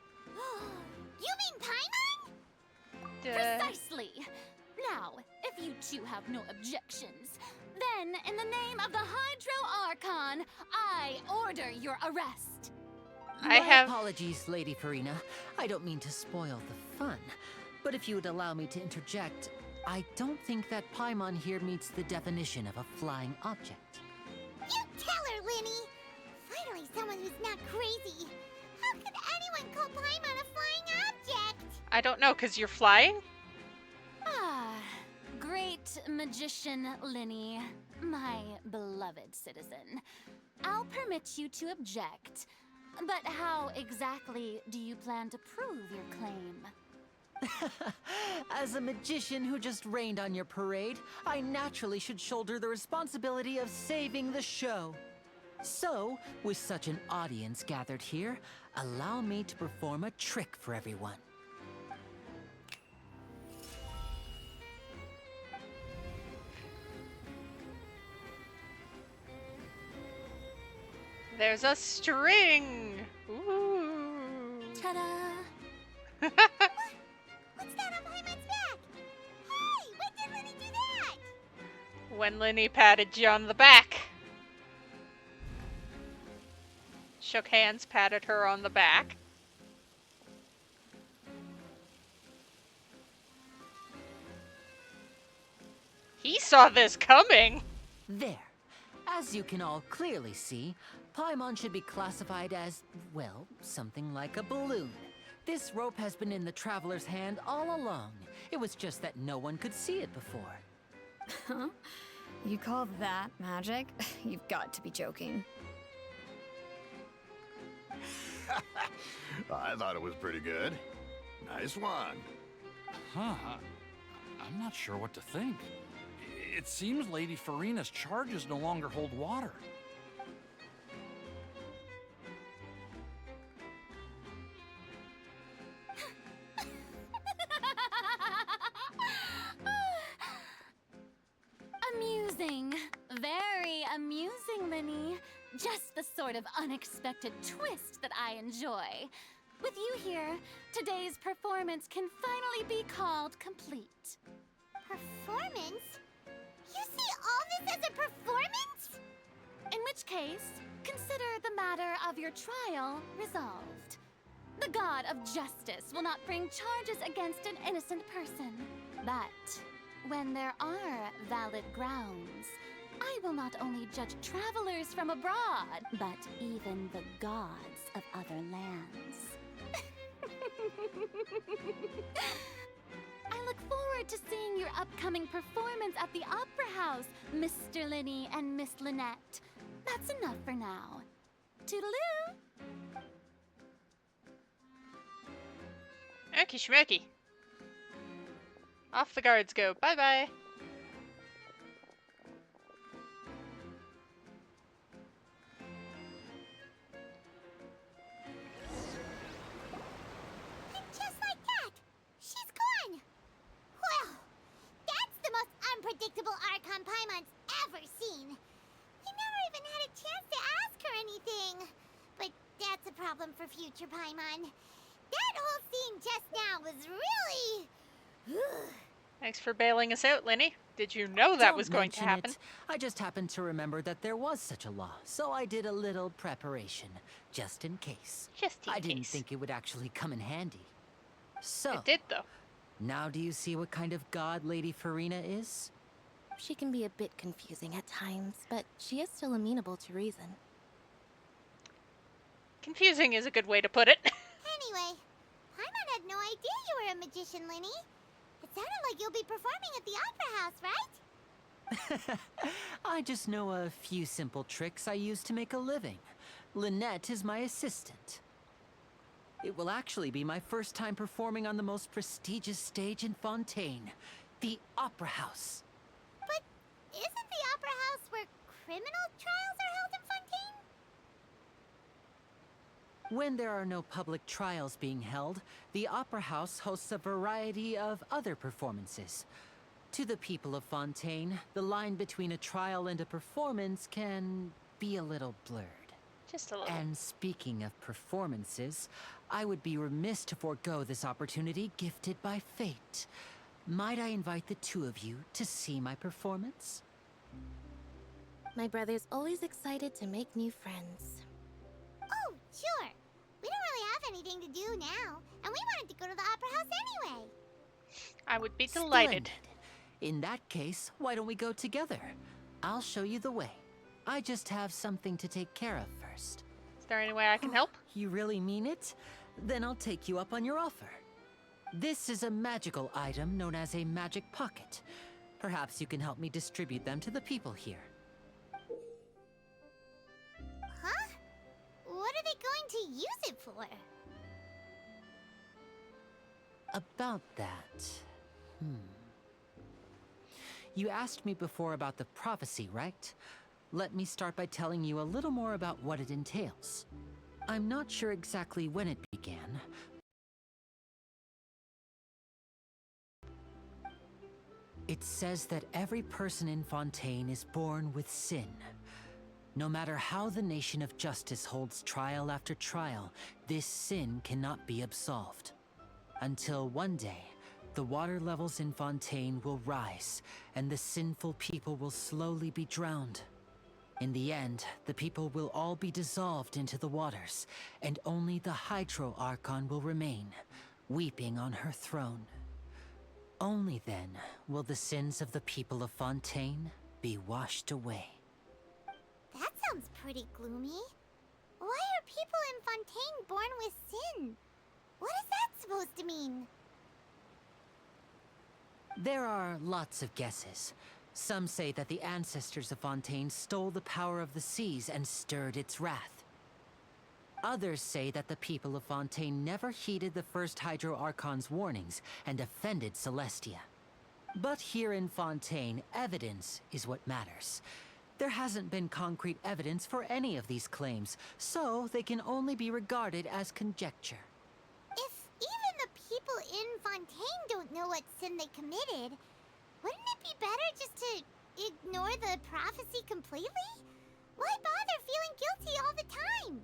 You mean Paimon? Precisely. Now, if you two have no objections, then in the name of the Hydro Archon, I order your arrest. My apologies, Lady Farina. I don't mean to spoil the fun. But if you would allow me to interject, I don't think that Paimon here meets the definition of a flying object. You tell her, Linny! Finally someone who's not crazy. How could anyone call Paimon a flying object? I don't know, because you're flying? Ah, great magician Linny, my beloved citizen. I'll permit you to object, but how exactly do you plan to prove your claim? As a magician who just rained on your parade, I naturally should shoulder the responsibility of saving the show. So, with such an audience gathered here, allow me to perform a trick for everyone. There's a string! Ooh. Ta-da! What's that on Paimon's back? Hey, when did Linny do that? When Linny patted you on the back. Shook hands, patted her on the back. He saw this coming! There. As you can all clearly see, Paimon should be classified as, well, something like a balloon. This rope has been in the Traveler's hand all along. It was just that no one could see it before. Huh? You call that magic? You've got to be joking. I thought it was pretty good. Nice one. Huh. I'm not sure what to think. It seems Lady Farina's charges no longer hold water. Amusing. Very amusing, Linny. Just the sort of unexpected twist that I enjoy. With you here, today's performance can finally be called complete. Performance? You see all this as a performance? In which case, consider the matter of your trial resolved. The god of justice will not bring charges against an innocent person. But when there are valid grounds, I will not only judge travelers from abroad, but even the gods of other lands. I look forward to seeing your upcoming performance at the Opera House, Mr. Linny and Miss Lynette. That's enough for now. Toodaloo! Okie schmokie. Off the guards go. Bye-bye. And just like that, she's gone. Well, that's the most unpredictable Archon Paimon's ever seen. You never even had a chance to ask her anything. But that's a problem for future Paimon. That whole scene just now was really... Thanks for bailing us out, Linny. Did you know that was Don't going to mention happen? it. I just happened to remember that there was such a law, so I did a little preparation, just in case. Just in I didn't case. think it would actually come in handy. So, It did, though. now do you see what kind of god Lady Farina is? She can be a bit confusing at times, but she is still amenable to reason. Confusing is a good way to put it. Anyway, Paimon had no idea you were a magician, Linny. It sounded like you'll be performing at the Opera House, right? I just know a few simple tricks I use to make a living. Lynette is my assistant. It will actually be my first time performing on the most prestigious stage in Fontaine, the Opera House. But isn't the Opera House where criminal trials are held in Fontaine? When there are no public trials being held, the Opera House hosts a variety of other performances. To the people of Fontaine, the line between a trial and a performance can be a little blurred. Just a little. And speaking of performances, I would be remiss to forego this opportunity gifted by fate. Might I invite the two of you to see my performance? My brother's always excited to make new friends. Oh, sure. We don't really have anything to do now, and we wanted to go to the Opera House anyway. I would be delighted. Splendid. In that case, why don't we go together? I'll show you the way. I just have something to take care of first. Is there any way I can help? You really mean it? Then I'll take you up on your offer. This is a magical item known as a magic pocket. Perhaps you can help me distribute them to the people here. Huh? What are they going to use it for? About that... You asked me before about the prophecy, right? Let me start by telling you a little more about what it entails. I'm not sure exactly when it began. It says that every person in Fontaine is born with sin. No matter how the nation of justice holds trial after trial, this sin cannot be absolved. Until one day, the water levels in Fontaine will rise, and the sinful people will slowly be drowned. In the end, the people will all be dissolved into the waters, and only the Hydro Archon will remain, weeping on her throne. Only then will the sins of the people of Fontaine be washed away. That sounds pretty gloomy. Why are people in Fontaine born with sin? What is that supposed to mean? There are lots of guesses. Some say that the ancestors of Fontaine stole the power of the seas and stirred its wrath. Others say that the people of Fontaine never heeded the first Hydro Archon's warnings and offended Celestia. But here in Fontaine, evidence is what matters. There hasn't been concrete evidence for any of these claims, so they can only be regarded as conjecture. If even the people in Fontaine don't know what sin they committed, wouldn't it be better just to ignore the prophecy completely? Why bother feeling guilty all the time?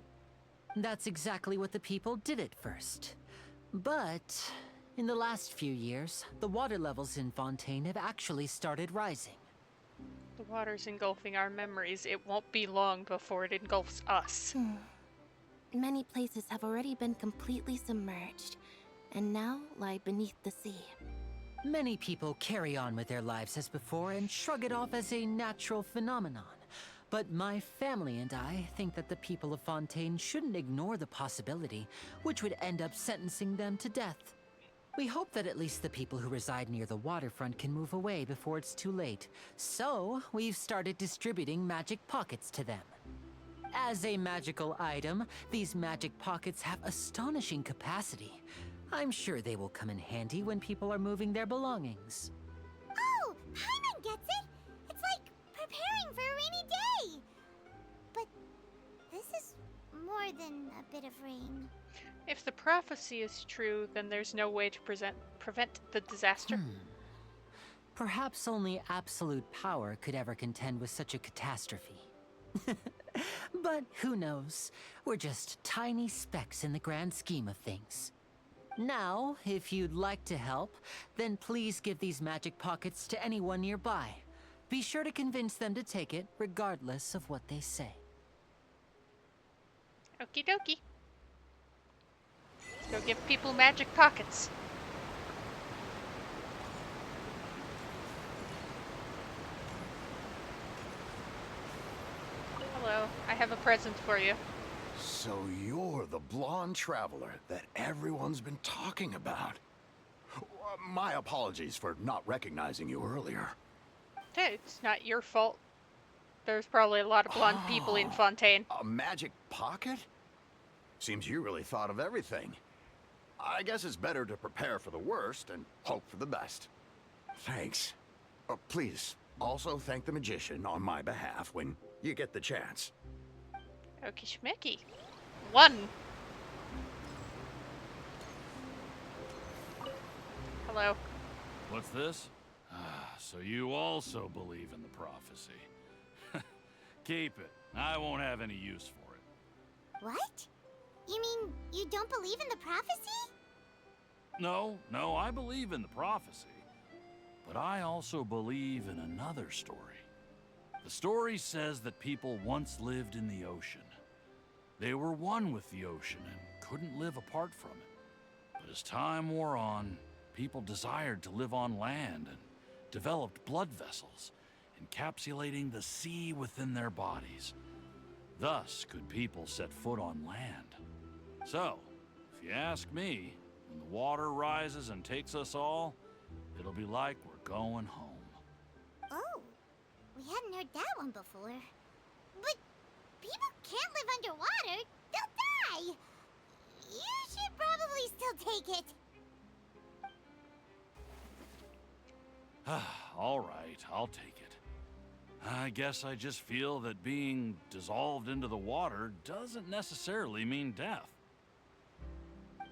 That's exactly what the people did at first. But in the last few years, the water levels in Fontaine have actually started rising. The water's engulfing our memories. It won't be long before it engulfs us. Many places have already been completely submerged, and now lie beneath the sea. Many people carry on with their lives as before and shrug it off as a natural phenomenon. But my family and I think that the people of Fontaine shouldn't ignore the possibility, which would end up sentencing them to death. We hope that at least the people who reside near the waterfront can move away before it's too late. So, we've started distributing magic pockets to them. As a magical item, these magic pockets have astonishing capacity. I'm sure they will come in handy when people are moving their belongings. Oh, Paimon gets it! It's like preparing for a rainy day! But this is more than a bit of rain. If the prophecy is true, then there's no way to prevent the disaster. Perhaps only absolute power could ever contend with such a catastrophe. But who knows? We're just tiny specks in the grand scheme of things. Now, if you'd like to help, then please give these magic pockets to anyone nearby. Be sure to convince them to take it, regardless of what they say. Okie dokie. Let's go give people magic pockets. Hello, I have a present for you. So you're the blonde traveler that everyone's been talking about. My apologies for not recognizing you earlier. Hey, it's not your fault. There's probably a lot of blonde people in Fontaine. A magic pocket? Seems you really thought of everything. I guess it's better to prepare for the worst and hope for the best. Thanks. Please, also thank the magician on my behalf when you get the chance. Okie schmicky. 1. Hello. What's this? So you also believe in the prophecy. Keep it. I won't have any use for it. What? You mean you don't believe in the prophecy? No, I believe in the prophecy. But I also believe in another story. The story says that people once lived in the ocean. They were one with the ocean and couldn't live apart from it. But as time wore on, people desired to live on land and developed blood vessels, encapsulating the sea within their bodies. Thus could people set foot on land. So, if you ask me, when the water rises and takes us all, it'll be like we're going home. Oh, we hadn't heard that one before. But people can't live underwater. They'll die. You should probably still take it. All right, I'll take it. I guess I just feel that being dissolved into the water doesn't necessarily mean death. That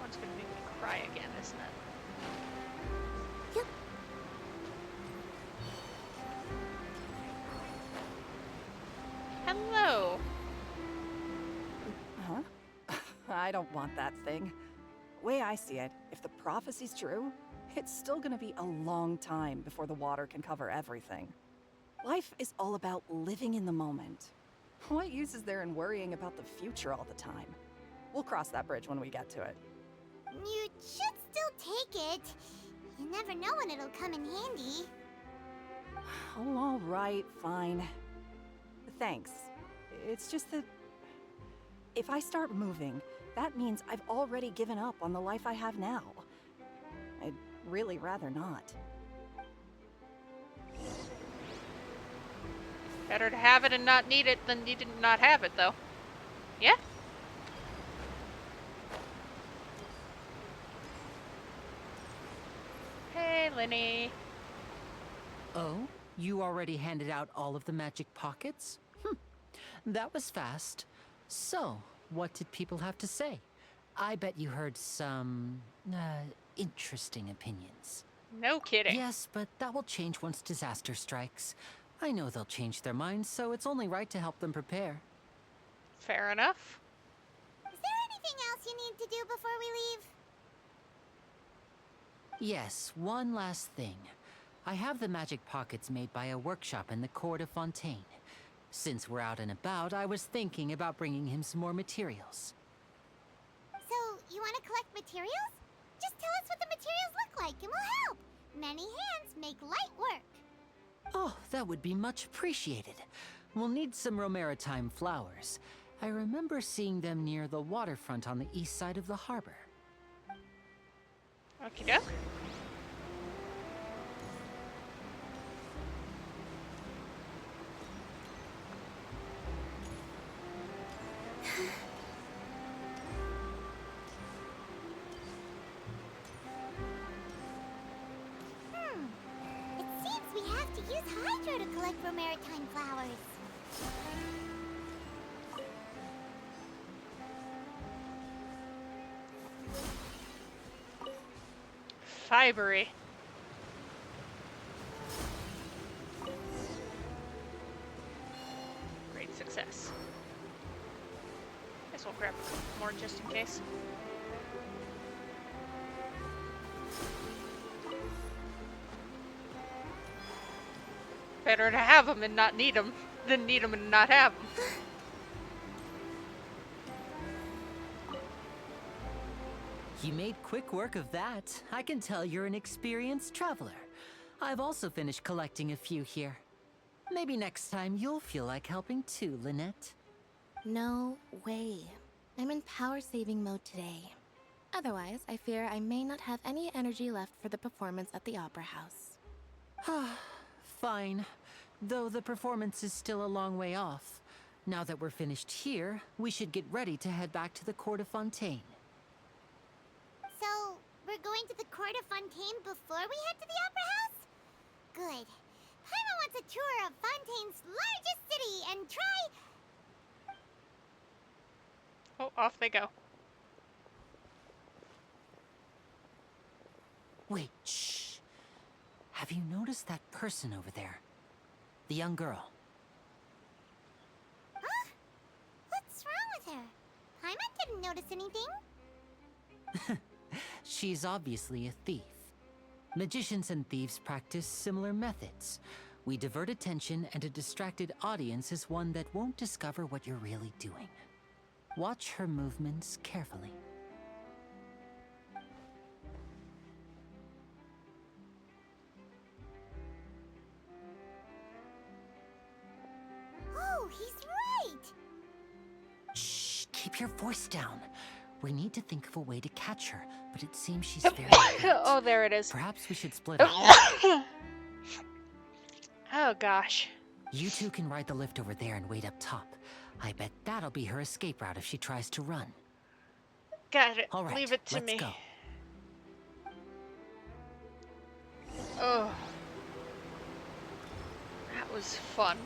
one's gonna make me cry again, isn't it? Yep. Hello. Huh? I don't want that thing. Way I see it, if the prophecy's true, it's still gonna be a long time before the water can cover everything. Life is all about living in the moment. What use is there in worrying about the future all the time? We'll cross that bridge when we get to it. You should still take it. You never know when it'll come in handy. Oh, all right, fine. Thanks. It's just that if I start moving, that means I've already given up on the life I have now. I'd really rather not. Better to have it and not need it than need to not have it, though. Yeah? Hey, Linny. Oh? You already handed out all of the magic pockets? That was fast. So, what did people have to say? I bet you heard some, interesting opinions. No kidding. Yes, but that will change once disaster strikes. I know they'll change their minds, so it's only right to help them prepare. Fair enough. Is there anything else you need to do before we leave? Yes, one last thing. I have the magic pockets made by a workshop in the court of Fontaine. Since we're out and about, I was thinking about bringing him some more materials. So, you want to collect materials? Just tell us what the materials look like and we'll help. Many hands make light work. Oh, that would be much appreciated. We'll need some Romaritime flowers. I remember seeing them near the waterfront on the east side of the harbor. Okie doke. It seems we have to use Hydro to collect Romaritime flowers. Fibery. I'll grab more just in case. Better to have them and not need them than need them and not have them. You made quick work of that. I can tell you're an experienced traveler. I've also finished collecting a few here. Maybe next time you'll feel like helping too, Lynette. No way. I'm in power-saving mode today. Otherwise, I fear I may not have any energy left for the performance at the Opera House. Fine. Though the performance is still a long way off. Now that we're finished here, we should get ready to head back to the Court of Fontaine. So, we're going to the Court of Fontaine before we head to the Opera House? Good. Paimon wants a tour of Fontaine's largest city and try... Oh, off they go. Wait, shh. Have you noticed that person over there? The young girl. Huh? What's wrong with her? Paimon didn't notice anything. She's obviously a thief. Magicians and thieves practice similar methods. We divert attention, and a distracted audience is one that won't discover what you're really doing. Watch her movements carefully. Oh, he's right! Shh, keep your voice down. We need to think of a way to catch her, but it seems she's very Oh, there it is. Perhaps we should split up. Oh, gosh. You two can ride the lift over there and wait up top. I bet that'll be her escape route if she tries to run. Got it. All right, Leave it to let's me. go. Oh. That was fun.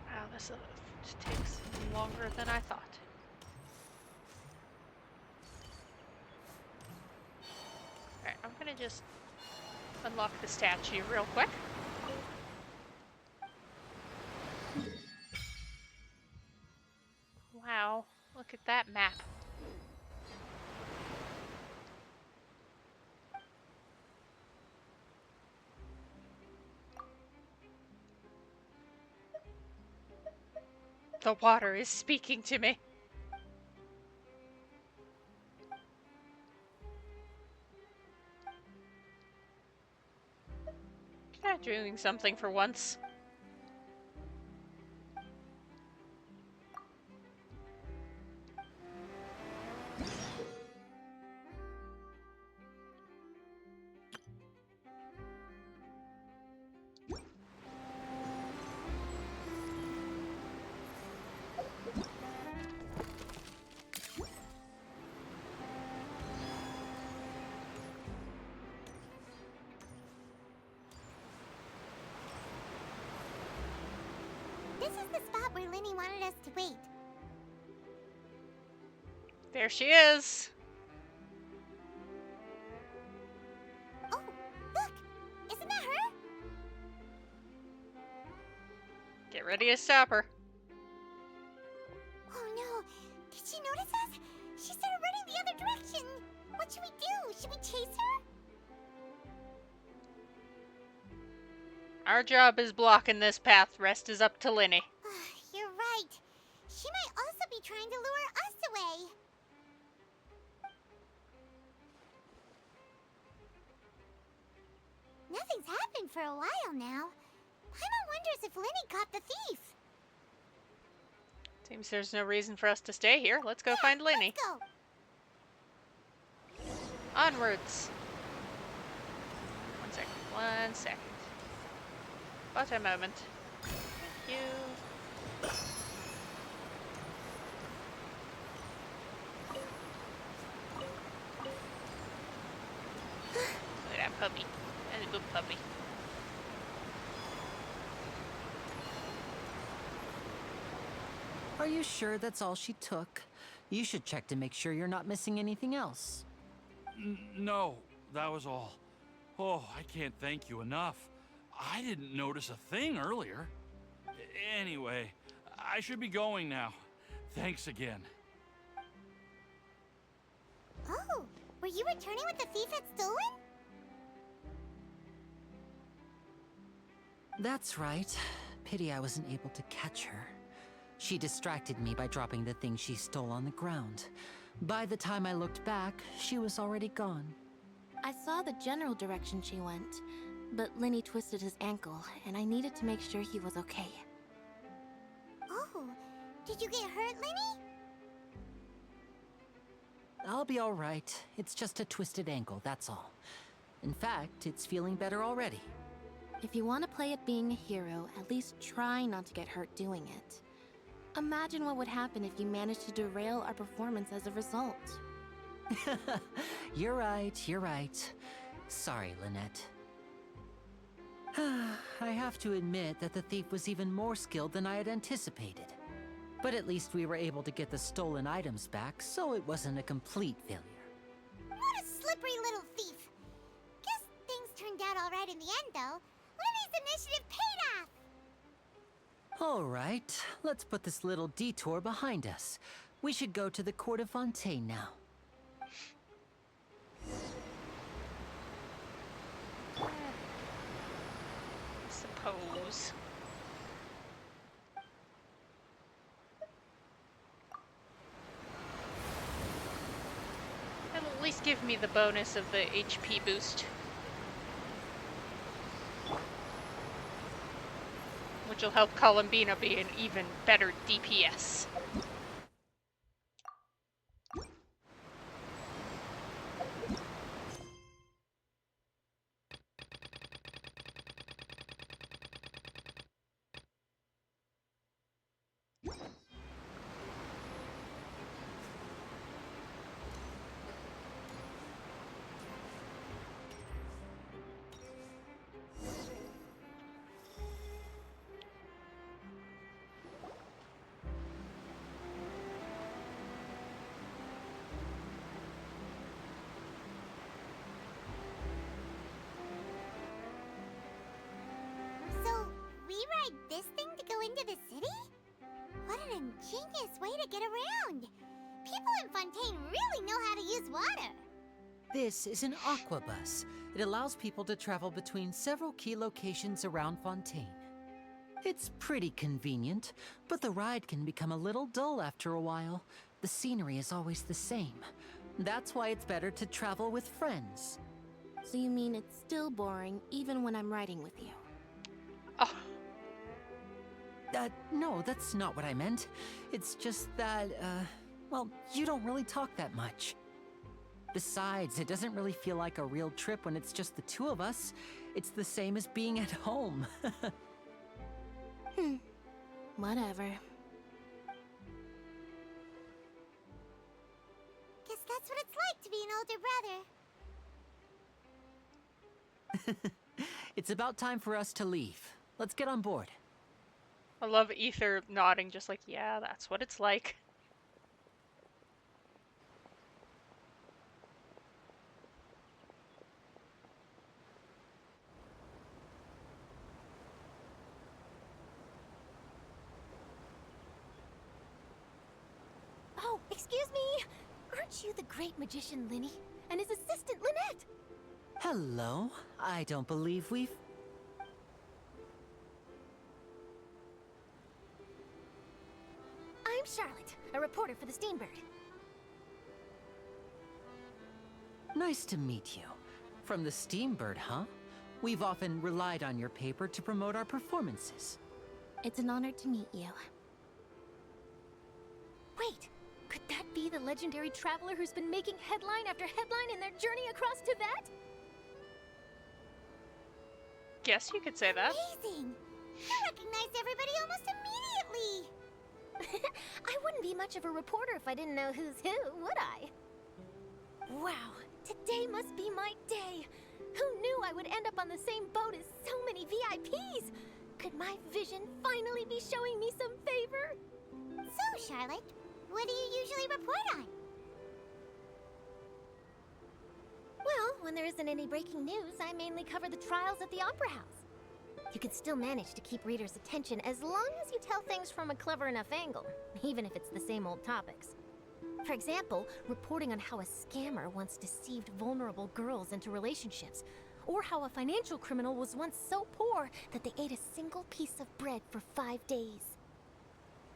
Wow, this takes longer than I thought. Alright, I'm gonna just unlock the statue real quick. Wow, look at that map. The water is speaking to me. Not doing something for once. This is the spot where Linny wanted us to wait. There she is. Oh, look! Isn't that her? Get ready to stop her. Oh no! Did she notice us? She started running the other direction! What should we do? Should we chase her? Our job is blocking this path. Rest is up to Linny. You're right. She might also be trying to lure us away. Nothing's happened for a while now. Paimon wonders if Linny caught the thief. Seems there's no reason for us to stay here. Let's go find Linny. Let's go. Onwards. 1 second. 1 second. But a moment. Thank you. Look at that puppy. That's a good puppy. Are you sure that's all she took? You should check to make sure you're not missing anything else. No, that was all. Oh, I can't thank you enough. I didn't notice a thing earlier. Anyway, I should be going now. Thanks again. Oh, were you returning what the thief had stolen? That's right. Pity I wasn't able to catch her. She distracted me by dropping the thing she stole on the ground. By the time I looked back, she was already gone. I saw the general direction she went, but Linny twisted his ankle, and I needed to make sure he was okay. Oh, did you get hurt, Linny? I'll be all right. It's just a twisted ankle, that's all. In fact, it's feeling better already. If you want to play at being a hero, at least try not to get hurt doing it. Imagine what would happen if you managed to derail our performance as a result. You're right. Sorry, Lynette. I have to admit that the thief was even more skilled than I had anticipated. But at least we were able to get the stolen items back, so it wasn't a complete failure. What a slippery little thief. Guess things turned out all right in the end, though. Linny's initiative paid off. All right, let's put this little detour behind us. We should go to the Court of Fontaine now. Suppose. It'll at least give me the bonus of the HP boost. Which will help Columbina be an even better DPS. Ride this thing to go into the city? What an ingenious way to get around! People in Fontaine really know how to use water! This is an aquabus. It allows people to travel between several key locations around Fontaine. It's pretty convenient, but the ride can become a little dull after a while. The scenery is always the same. That's why it's better to travel with friends. So you mean it's still boring even when I'm riding with you? Oh. No, that's not what I meant. It's just that, well, you don't really talk that much. Besides, it doesn't really feel like a real trip when it's just the two of us. It's the same as being at home. Whatever. Guess that's what it's like to be an older brother. It's about time for us to leave. Let's get on board. I love Ether nodding, just like, yeah, that's what it's like. Oh, excuse me! Aren't you the great magician Linny and his assistant Lynette? Hello. I don't believe we've... I'm Charlotte, a reporter for the Steambird. Nice to meet you. From the Steambird, huh? We've often relied on your paper to promote our performances. It's an honor to meet you. Wait, could that be the legendary traveler who's been making headline after headline in their journey across Tibet? Guess you could say that. Amazing! I recognized everybody almost immediately! I wouldn't be much of a reporter if I didn't know who's who, would I? Wow, today must be my day. Who knew I would end up on the same boat as so many VIPs? Could my vision finally be showing me some favor? So, Charlotte, what do you usually report on? Well, when there isn't any breaking news, I mainly cover the trials at the Opera House. You can still manage to keep readers' attention as long as you tell things from a clever enough angle, even if it's the same old topics. For example, reporting on how a scammer once deceived vulnerable girls into relationships, or how a financial criminal was once so poor that they ate a single piece of bread for 5 days.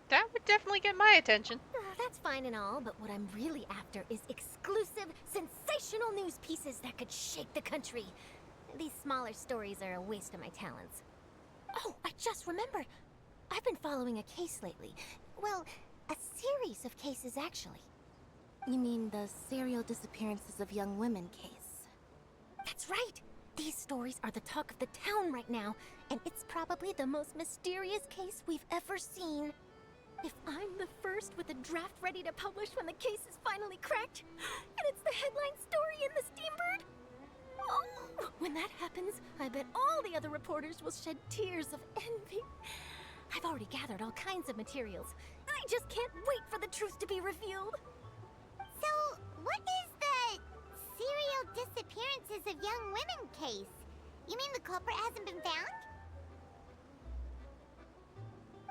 That would definitely get my attention. That's fine and all, but what I'm really after is exclusive, sensational news pieces that could shake the country. These smaller stories are a waste of my talents. Oh, I just remembered. I've been following a case lately. Well, a series of cases, actually. You mean the serial disappearances of young women case? That's right! These stories are the talk of the town right now, and it's probably the most mysterious case we've ever seen. If I'm the first with a draft ready to publish when the case is finally cracked, and it's the headline story in the Steambird, oh, when that happens, I bet all the other reporters will shed tears of envy. I've already gathered all kinds of materials. I just can't wait for the truth to be revealed. So, what is the serial disappearances of young women case? You mean the culprit hasn't been found?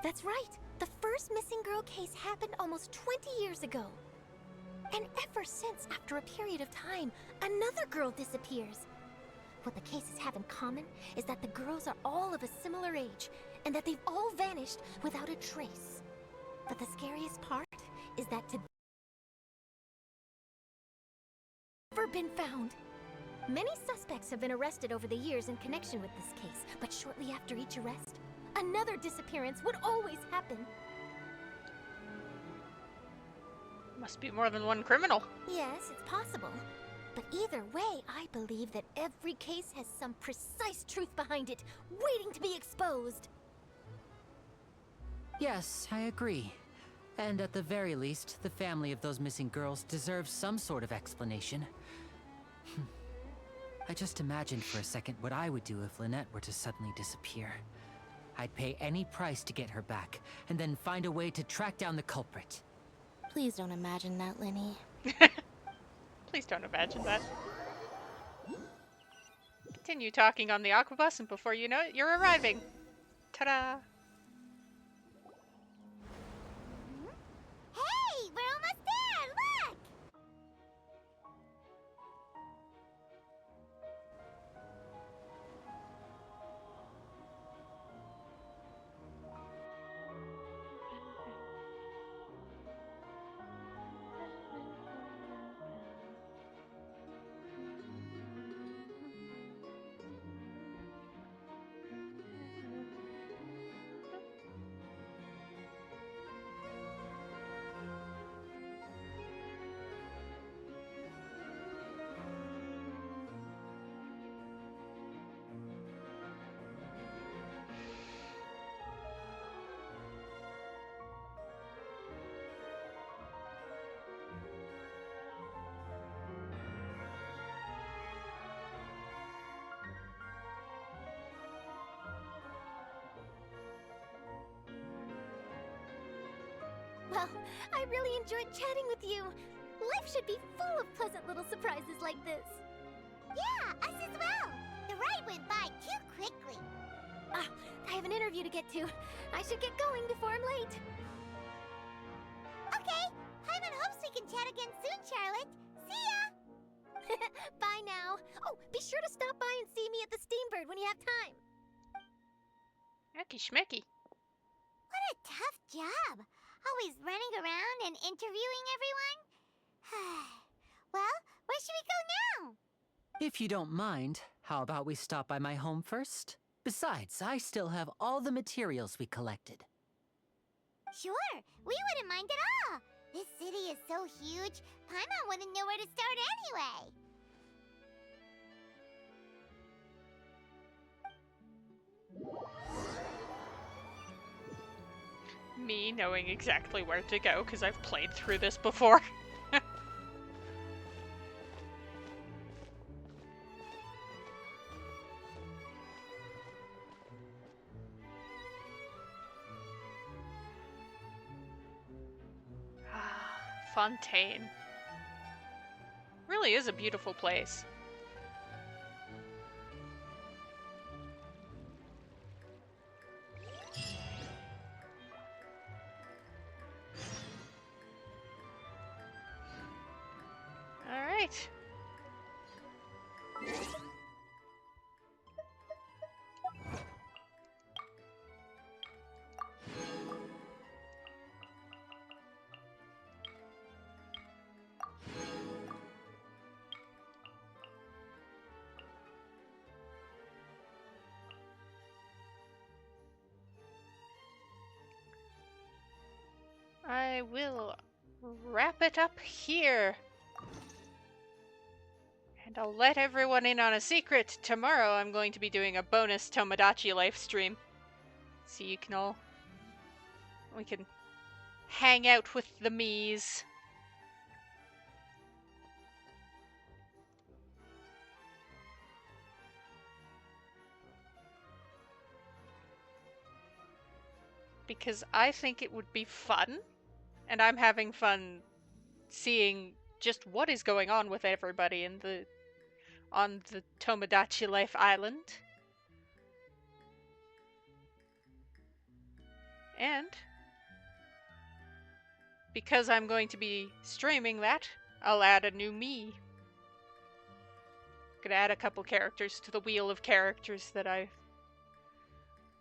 That's right. The first missing girl case happened almost 20 years ago. And ever since, after a period of time, another girl disappears. What the cases have in common is that the girls are all of a similar age, and that they've all vanished without a trace. But the scariest part is that to never been found. Many suspects have been arrested over the years in connection with this case, but shortly after each arrest, another disappearance would always happen. Must be more than one criminal. Yes, it's possible. But either way, I believe that every case has some precise truth behind it, waiting to be exposed. Yes, I agree. And at the very least, the family of those missing girls deserves some sort of explanation. I just imagined for a second what I would do if Lynette were to suddenly disappear. I'd pay any price to get her back, and then find a way to track down the culprit. Please don't imagine that, Lenny. Please don't imagine that. Continue talking on the aquabus, and before you know it, you're arriving. Ta-da! Hey, we're almost there! Look! Well, I really enjoyed chatting with you. Life should be full of pleasant little surprises like this. Yeah, us as well. The ride went by too quickly. Ah, I have an interview to get to. I should get going before I'm late. Okay, Hyman hopes we can chat again soon, Charlotte. See ya! Bye now. Oh, be sure to stop by and see me at the Steambird when you have time. Ecky schmecky. What a tough job. Always running around and interviewing everyone. Well, where should we go now? If you don't mind, how about we stop by my home first? Besides, I still have all the materials we collected. Sure, we wouldn't mind at all. This city is so huge, Paimon wouldn't know where to start anyway. Me knowing exactly where to go because I've played through this before. Fontaine. Really is a beautiful place. All right. I will wrap it up here. And I'll let everyone in on a secret. Tomorrow I'm going to be doing a bonus Tomodachi Life stream. So you can all... we can hang out with the me's. Because I think it would be fun. And I'm having fun seeing just what is going on with everybody in on the Tomodachi Life Island. And because I'm going to be streaming that, I'll add a new me. Gonna add a couple characters to the wheel of characters that I've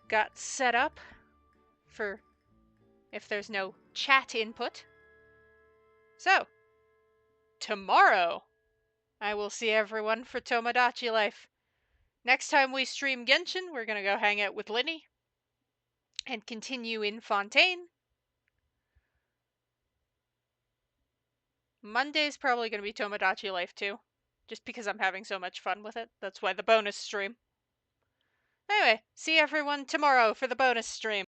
got set up for if there's no chat input. So, tomorrow, I will see everyone for Tomodachi Life. Next time we stream Genshin, we're gonna go hang out with Linny and continue in Fontaine. Monday's probably gonna be Tomodachi Life too, just because I'm having so much fun with it. That's why the bonus stream. Anyway, see everyone tomorrow for the bonus stream.